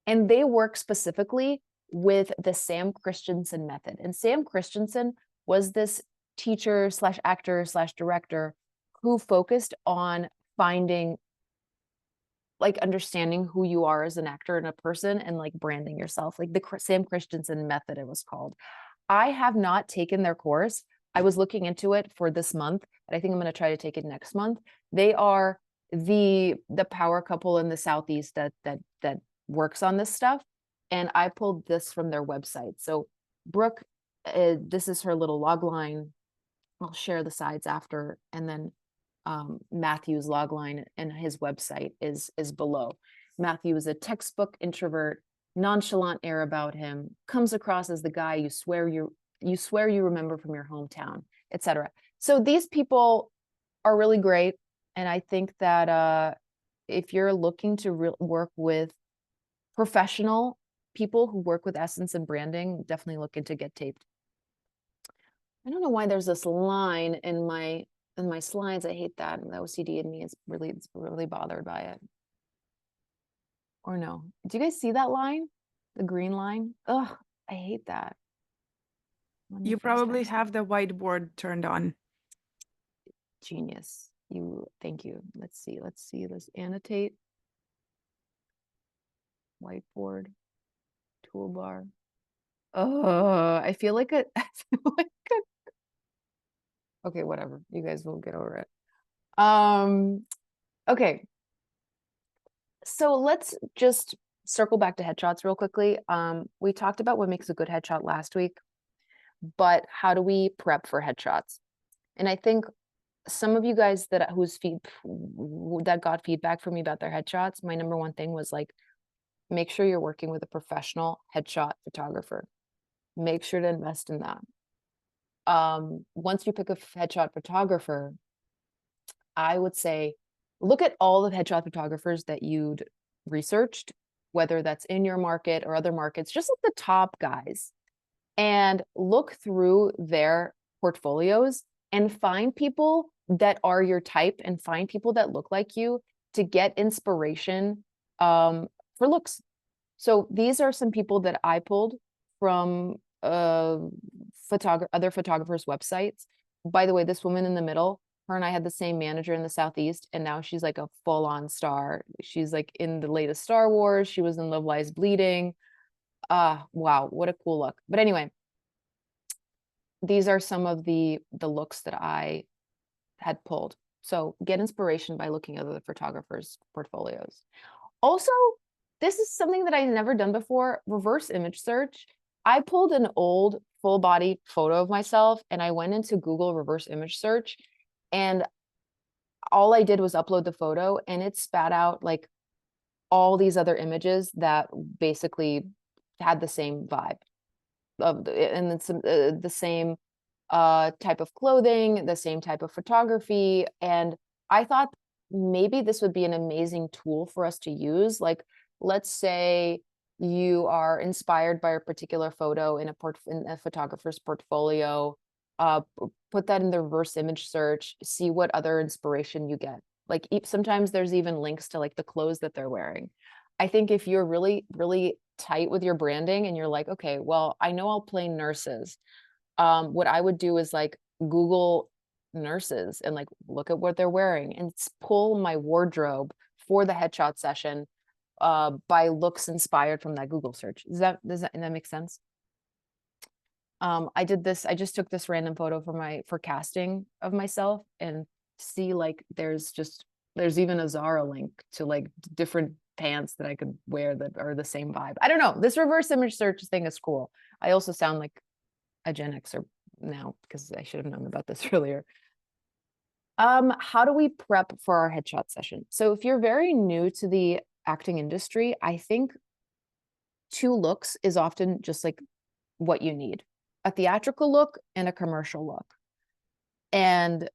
And they work specifically with the Sam Christensen method. And Sam Christensen was this teacher / actor / director who focused on finding, like understanding who you are as an actor and a person and like branding yourself, like the Sam Christensen method it was called. I have not taken their course. I was looking into it for this month, but I think I'm going to try to take it next month. They are the power couple in the Southeast that works on this stuff. And I pulled this from their website. So Brooke, this is her little log line. I'll share the sides after. And then Matthew's log line and his website is below. Matthew is a textbook introvert, nonchalant air about him, comes across as the guy you swear you remember from your hometown, etc. So these people are really great. And I think that if you're looking to work with professional people who work with essence and branding, definitely look into Get Taped. I don't know why there's this line in my slides. I hate that. The OCD in me is really bothered by it. Or no. Do you guys see that line? The green line? Ugh, I hate that. Let me You fix probably that. have the whiteboard turned on. Genius. Thank you. Let's see. Let's annotate. Whiteboard. Toolbar. Oh, I feel like I feel like okay, whatever. You guys will get over it. Okay. So let's just circle back to headshots real quickly. We talked about what makes a good headshot last week, but how do we prep for headshots? And I think some of you guys that got feedback from me about their headshots, my number one thing was like, make sure you're working with a professional headshot photographer. Make sure to invest in that. Once you pick a headshot photographer, I would say, look at all the headshot photographers that you'd researched, whether that's in your market or other markets, just look the top guys and look through their portfolios and find people that are your type and find people that look like you to get inspiration for looks. So these are some people that I pulled from other photographers' websites. By the way, this woman in the middle, her and I had the same manager in the Southeast, and now she's like a full-on star. She's like in the latest Star Wars. She was in Love Lies Bleeding. Wow, what a cool look. But anyway, these are some of the looks that I had pulled. So get inspiration by looking at other photographers' portfolios. Also, this is something that I've never done before, reverse image search. I pulled an old full body photo of myself and I went into Google reverse image search, and all I did was upload the photo and it spat out like all these other images that basically had the same vibe and it's the same type of clothing, the same type of photography. And I thought maybe this would be an amazing tool for us to use. Like, let's say you are inspired by a particular photo in a photographer's portfolio, put that in the reverse image search, see what other inspiration you get. Like sometimes there's even links to like the clothes that they're wearing. I think if you're really, really tight with your branding and you're like, okay, well, I know I'll play nurses. What I would do is like Google nurses and like look at what they're wearing and pull my wardrobe for the headshot session by looks inspired from that Google search. Does that make sense? I just took this random photo for casting of myself, and see like there's even a Zara link to like different pants that I could wear that are the same vibe. I don't know. This reverse image search thing is cool. I also sound like a Gen Xer now because I should have known about this earlier. How do we prep for our headshot session? So if you're very new to the acting industry, I think 2 looks is often just like what you need: a theatrical look and a commercial look. And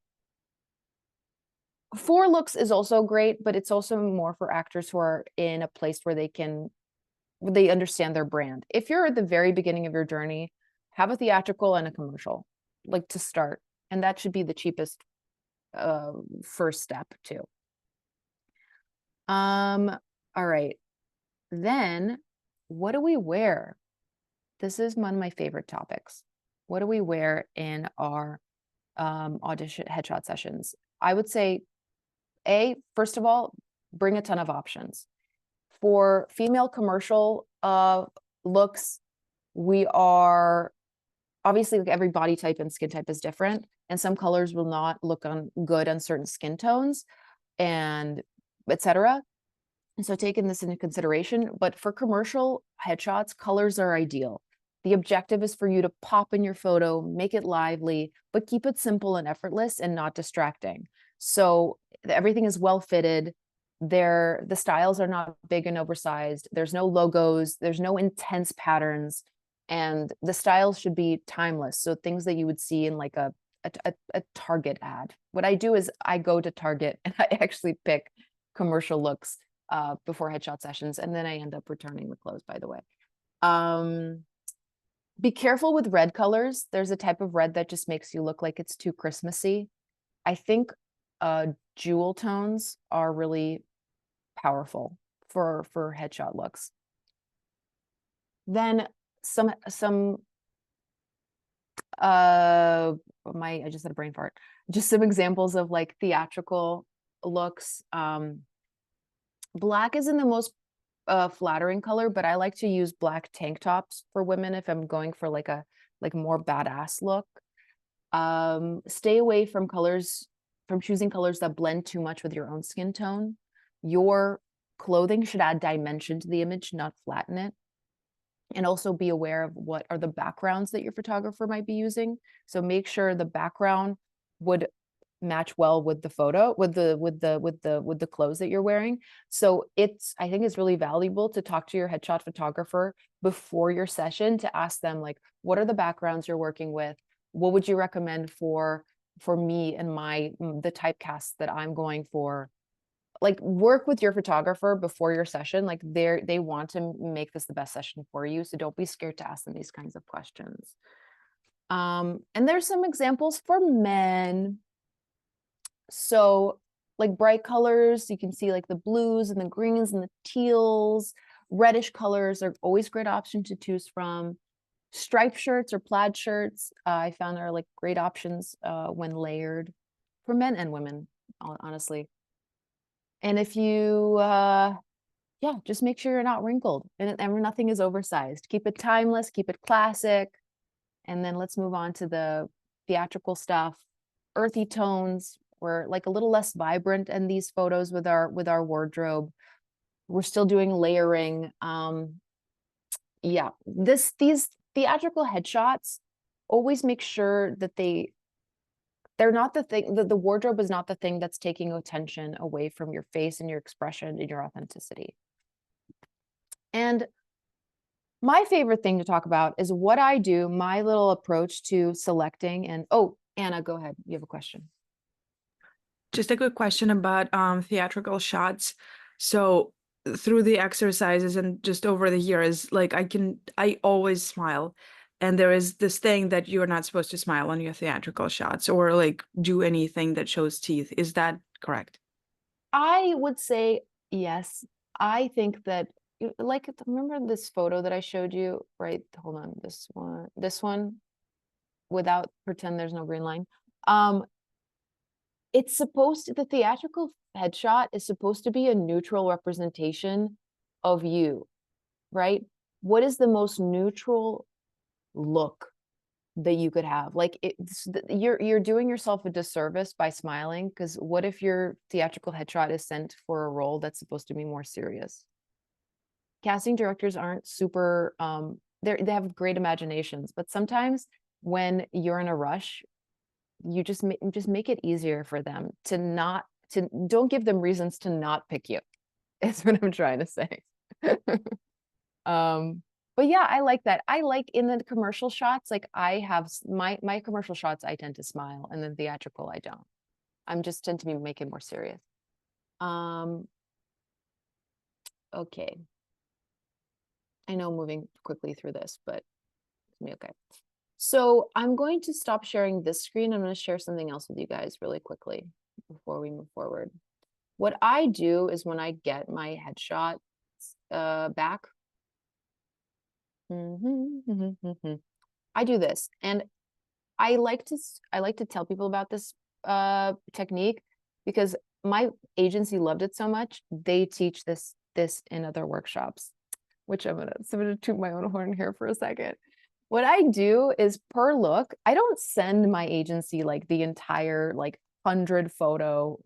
4 looks is also great, but it's also more for actors who are in a place where they understand their brand. If you're at the very beginning of your journey, have a theatrical and a commercial, like to start. And that should be the cheapest first step too. All right. Then what do we wear? This is one of my favorite topics. What do we wear in our audition headshot sessions? I would say, first of all, bring a ton of options. For female commercial looks, we are obviously, like, every body type and skin type is different, and some colors will not look good on certain skin tones, and etc. And so taking this into consideration, but for commercial headshots, colors are ideal. The objective is for you to pop in your photo, make it lively, but keep it simple and effortless and not distracting. So everything is well fitted. The styles are not big and oversized. There's no logos. There's no intense patterns. And the styles should be timeless. So things that you would see in like a a Target ad. What I do is I go to Target and I actually pick commercial looks before headshot sessions, and then I end up returning the clothes, by the way. Be careful with red colors. There's a type of red that just makes you look like it's too Christmassy. I think jewel tones are really powerful for headshot looks. Then I just had a brain fart. Just some examples of like theatrical looks. Black isn't the most flattering color, but I like to use black tank tops for women if I'm going for like a more badass look. Stay away from choosing colors that blend too much with your own skin tone. Your clothing should add dimension to the image, not flatten it. And also be aware of what are the backgrounds that your photographer might be using. So make sure the background would match well with the photo, with the clothes that you're wearing. So I think it's really valuable to talk to your headshot photographer before your session to ask them, like, what are the backgrounds you're working with? What would you recommend for me and the typecast that I'm going for? Like, work with your photographer before your session. Like, they want to make this the best session for you. So don't be scared to ask them these kinds of questions. And there's some examples for men. So like bright colors, you can see like the blues and the greens and the teals. Reddish colors are always a great option to choose from. Striped shirts or plaid shirts, I found are like great options when layered for men and women, honestly. And if you, just make sure you're not wrinkled and nothing is oversized. Keep it timeless, keep it classic. And then let's move on to the theatrical stuff. Earthy tones. We're like a little less vibrant in these photos with our wardrobe. We're still doing layering. These theatrical headshots, always make sure that they're not the thing, that the wardrobe is not the thing that's taking attention away from your face and your expression and your authenticity. And my favorite thing to talk about is what I do, my little approach to selecting. And oh, Anna, go ahead. You have a question. Just a quick question about theatrical shots. So through the exercises and just over the years, like I always smile. And there is this thing that you're not supposed to smile on your theatrical shots or like do anything that shows teeth. Is that correct? I would say yes. I think that, like, remember this photo that I showed you, right? Hold on, this one, without pretend there's no green line. The theatrical headshot is supposed to be a neutral representation of you, right? What is the most neutral look that you could have? Like, you're doing yourself a disservice by smiling, because what if your theatrical headshot is sent for a role that's supposed to be more serious? Casting directors aren't super, they have great imaginations, but sometimes when you're in a rush, you just make it easier for them don't give them reasons to not pick you. Is what I'm trying to say. But yeah, I like that. I like in the commercial shots, like I have my commercial shots, I tend to smile, and then theatrical, I don't. I'm just tend to be making more serious. Okay. I know I'm moving quickly through this, but it's me okay. So I'm going to stop sharing this screen. I'm going to share something else with you guys really quickly before we move forward. What I do is when I get my headshot back, I do this, and I like to tell people about this technique because my agency loved it so much. They teach this in other workshops, which I'm gonna toot my own horn here for a second. What I do is per look, I don't send my agency like the entire like 100 photo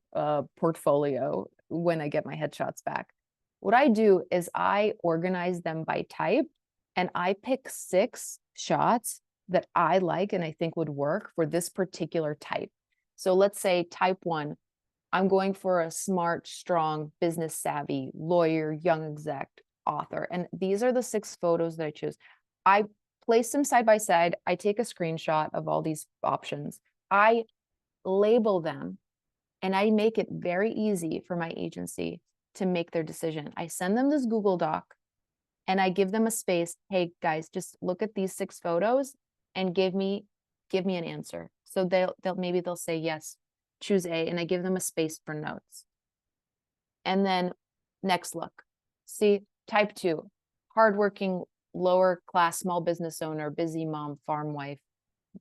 portfolio when I get my headshots back. What I do is I organize them by type, and I pick 6 shots that I like and I think would work for this particular type. So let's say type 1, I'm going for a smart, strong, business savvy, lawyer, young exec, author. And these are the 6 photos that I choose. I place them side by side. I take a screenshot of all these options. I label them and I make it very easy for my agency to make their decision. I send them this Google Doc and I give them a space. Hey guys, just look at these 6 photos and give me an answer. So maybe they'll say yes, choose A, and I give them a space for notes. And then next look. See, type 2, hardworking, lower class, small business owner, busy mom, farm wife.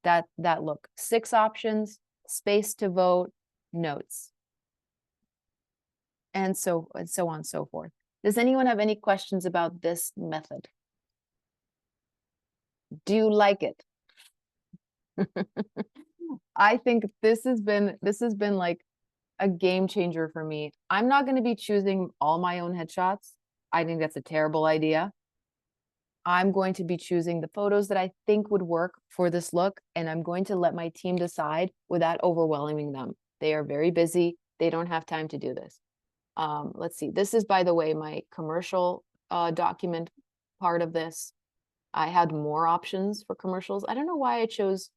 That look. 6 options, space to vote, notes. And so on and so forth. Does anyone have any questions about this method? Do you like it? I think this has been like a game changer for me. I'm not going to be choosing all my own headshots. I think that's a terrible idea. I'm going to be choosing the photos that I think would work for this look, and I'm going to let my team decide without overwhelming them. They are very busy. They don't have time to do this. Let's see. This is, by the way, my commercial document part of this. I had more options for commercials. I don't know why I chose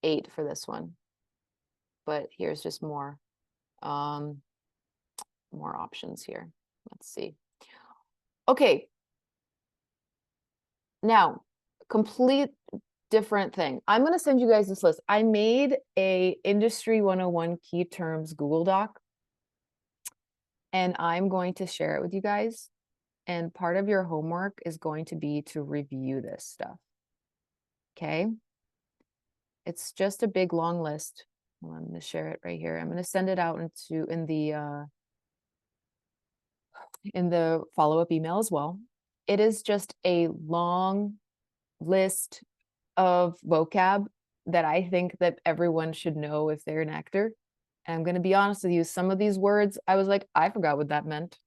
8 for this one, but here's just more options here. Let's see. Okay. Now, complete different thing. I'm going to send you guys this list. I made a Industry 101 key terms Google Doc, and I'm going to share it with you guys. And part of your homework is going to be to review this stuff. Okay. It's just a big long list. Well, I'm going to share it right here. I'm going to send it out in the follow-up email as well. It is just a long list of vocab that I think that everyone should know if they're an actor. And I'm going to be honest with you, some of these words, I was like, I forgot what that meant.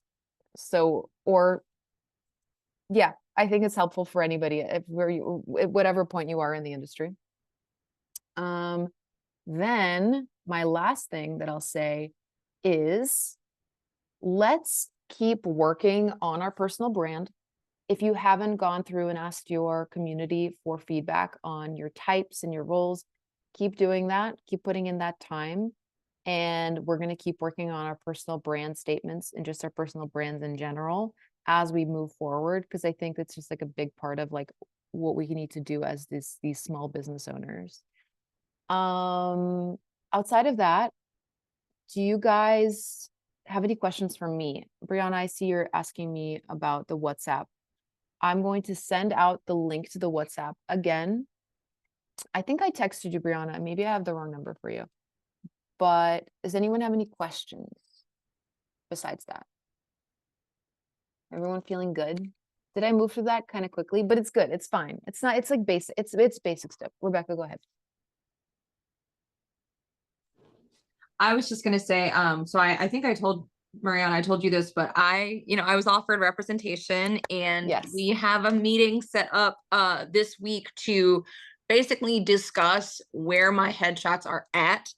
So, or yeah, I think it's helpful for anybody at whatever point you are in the industry. Then my last thing that I'll say is, let's keep working on our personal brand. If you haven't gone through and asked your community for feedback on your types and your roles, keep doing that, keep putting in that time. And we're going to keep working on our personal brand statements and just our personal brands in general as we move forward, because I think it's just like a big part of like what we need to do as these small business owners. Outside of that, do you guys have any questions for me? Brianna, I see you're asking me about the WhatsApp. I'm going to send out the link to the WhatsApp again. I think I texted you, Brianna. Maybe I have the wrong number for you. But does anyone have any questions besides that? Everyone feeling good? Did I move through that kind of quickly? But it's good. It's fine. It's not, it's like basic. It's basic stuff. Rebecca, go ahead. I was just going to say, so I think I told Mariana, I told you this, but I was offered representation, and Yes. we have a meeting set up this week to basically discuss where my headshots are at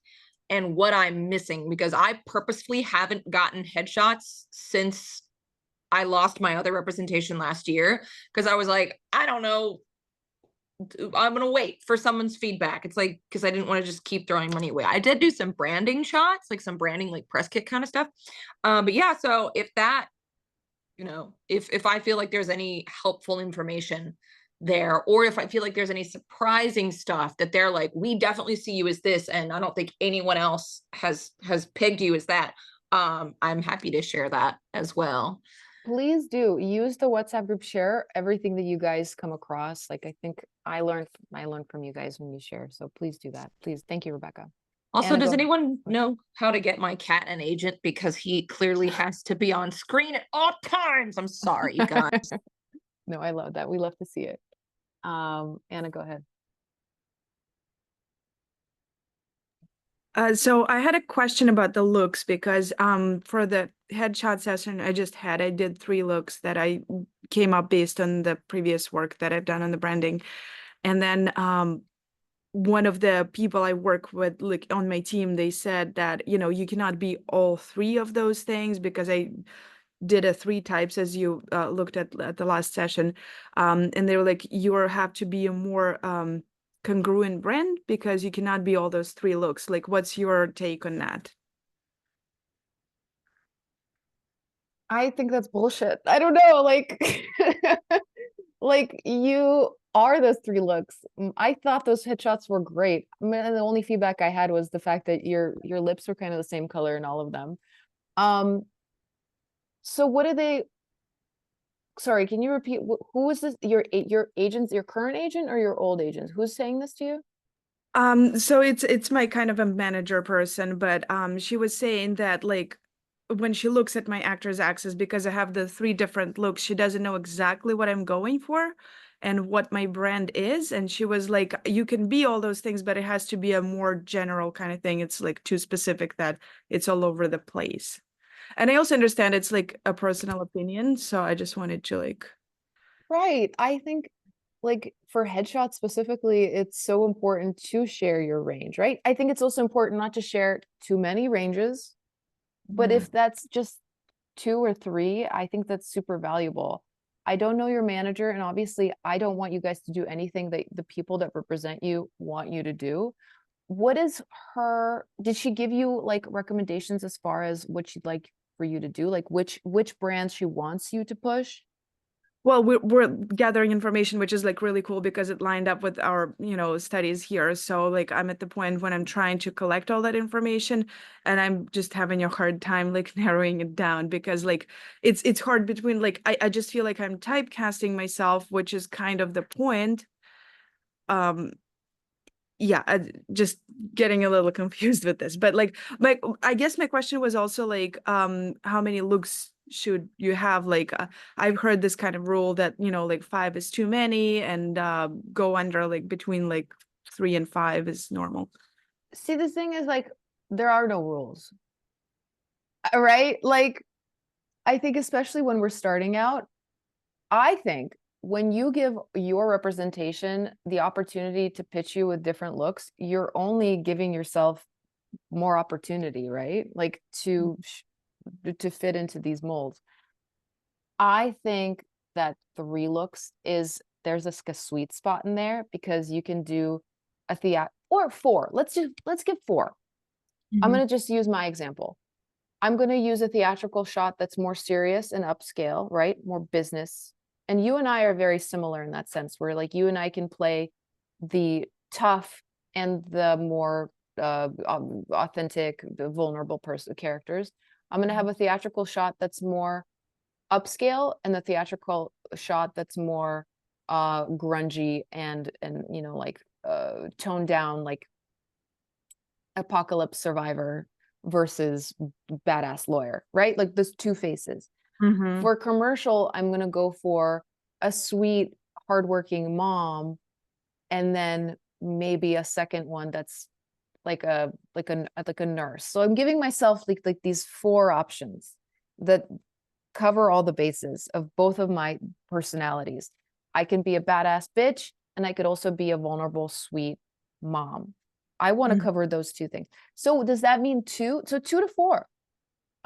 and what I'm missing, because I purposefully haven't gotten headshots since I lost my other representation last year, because I was like, I don't know, I'm gonna wait for someone's feedback. It's like, because I didn't want to just keep throwing money away. I did do some branding shots, like some branding, like press kit kind of stuff. But yeah, so if that, if I feel like there's any helpful information there, or if I feel like there's any surprising stuff that they're like, we definitely see you as this, and I don't think anyone else has pegged you as that, I'm happy to share that as well. Please do use the WhatsApp group, share everything that you guys come across. Like, I think I learned from you guys when you share. So please do that. Please. Thank you, Rebecca. Also, Anna, does go anyone know how to get my cat an agent? Because he clearly has to be on screen at all times. I'm sorry, you guys. No, I love that. We love to see it. Anna, go ahead. So I had a question about the looks, because for the headshot session I did 3 looks that I came up based on the previous work that I've done on the branding. And then one of the people I work with, like on my team, they said that, you cannot be all 3 of those things, because I did a 3 types as you looked at the last session. And they were like, you have to be a more congruent brand because you cannot be all those three looks. Like, what's your take on that? I think that's bullshit. I don't know, like, like you are those three looks. I thought those headshots were great. I mean, and the only feedback I had was the fact that your lips were kind of the same color in all of them. So what are they? Sorry, can you repeat? Who is this? Your agents, your current agent or your old agent? Who's saying this to you? So it's my kind of a manager person, but she was saying that like when she looks at my actor's access, because I have the three different looks, she doesn't know exactly what I'm going for and what my brand is. And she was like, you can be all those things, but it has to be a more general kind of thing. It's like too specific that it's all over the place. And I also understand it's like a personal opinion, so I just wanted to like. Right. I think like for headshots specifically, it's so important to share your range, right? I think it's also important not to share too many ranges, but if that's just 2 or 3, I think that's super valuable. I don't know your manager, and obviously I don't want you guys to do anything that the people that represent you want you to do. What is did she give you like recommendations as far as what she'd like for you to do? Like which brands she wants you to push? Well, we're gathering information, which is like really cool because it lined up with our, studies here. So like I'm at the point when I'm trying to collect all that information and I'm just having a hard time like narrowing it down because like it's hard between like I just feel like I'm typecasting myself, which is kind of the point. Yeah, just getting a little confused with this, but like I guess my question was also like how many looks should you have? Like I've heard this kind of rule that like 5 is too many and go under like between like 3 and 5 is normal. See, the thing is like there are no rules. Right? Like I think especially when we're starting out, I think when you give your representation the opportunity to pitch you with different looks, you're only giving yourself more opportunity, right? Like to fit into these molds. I think that 3 looks there's a sweet spot in there because you can do a or 4. Let's give 4. I'm going to just use my example. I'm going to use a theatrical shot that's more serious and upscale, right? More business. And you and I are very similar in that sense, where like you and I can play the tough and the more authentic, the vulnerable characters. I'm going to have a theatrical shot that's more upscale and the theatrical shot that's more grungy and like toned down, like apocalypse survivor versus badass lawyer, right? Like those two faces. For commercial, I'm going to go for a sweet, hardworking mom, and then maybe a second one that's like a nurse. So I'm giving myself like these 4 options that cover all the bases of both of my personalities. I can be a badass bitch, and I could also be a vulnerable, sweet mom. I want to cover those 2 things. So does that mean 2? So 2 to 4.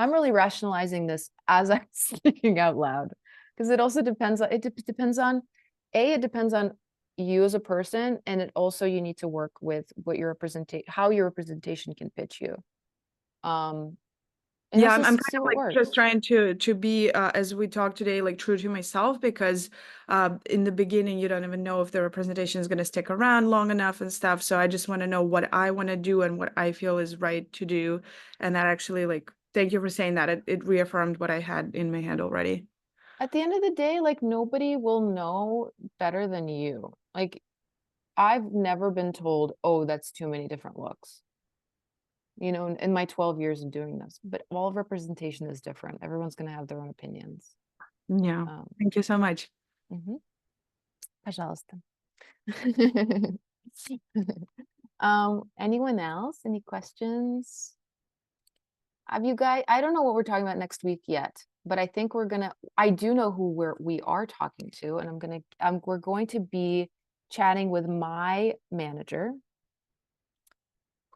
I'm really rationalizing this as I'm speaking out loud because it also depends on it depends on you as a person, and it also you need to work with how your representation can pitch you. And Yeah, let's I'm just kind see of what like works. just trying to be as we talked today, like true to myself because in the beginning you don't even know if the representation is going to stick around long enough and stuff. So I just want to know what I want to do and what I feel is right to do. And that actually like thank you for saying that. It reaffirmed what I had in my head already. At the end of the day, like nobody will know better than you. Like I've never been told, oh, that's too many different looks. In my 12 years of doing this, but all representation is different. Everyone's going to have their own opinions. Yeah. Thank you so much. Пожалуйста. Anyone else? Any questions? Have you guys, I don't know what we're talking about next week yet, but I think I do know who we are talking to, and we're going to be chatting with my manager,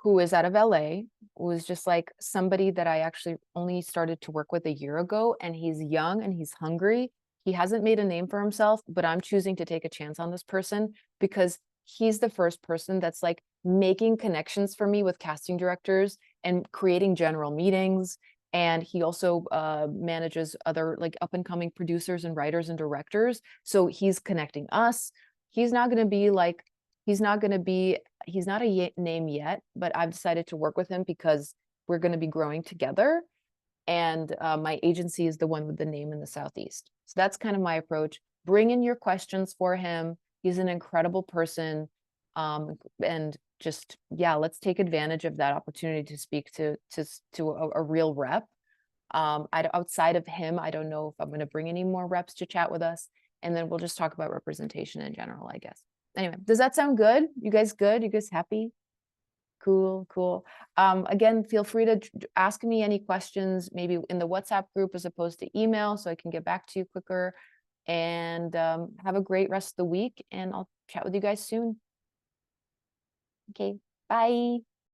who is out of LA, who is just like somebody that I actually only started to work with a year ago, and he's young and he's hungry. He hasn't made a name for himself, but I'm choosing to take a chance on this person because he's the first person that's like making connections for me with casting directors and creating general meetings. And he also manages other like up and coming producers and writers and directors. So he's connecting us. He's not going to be like, he's not a name yet, but I've decided to work with him because we're going to be growing together. And my agency is the one with the name in the Southeast. So that's kind of my approach. Bring in your questions for him. He's an incredible person. And just, yeah, let's take advantage of that opportunity to speak to a real rep. Outside of him, I don't know if I'm going to bring any more reps to chat with us. And then we'll just talk about representation in general, I guess. Anyway, does that sound good? You guys good? You guys happy? Cool, cool. Again, feel free to ask me any questions, maybe in the WhatsApp group as opposed to email, so I can get back to you quicker. And have a great rest of the week, and I'll chat with you guys soon. Okay, bye.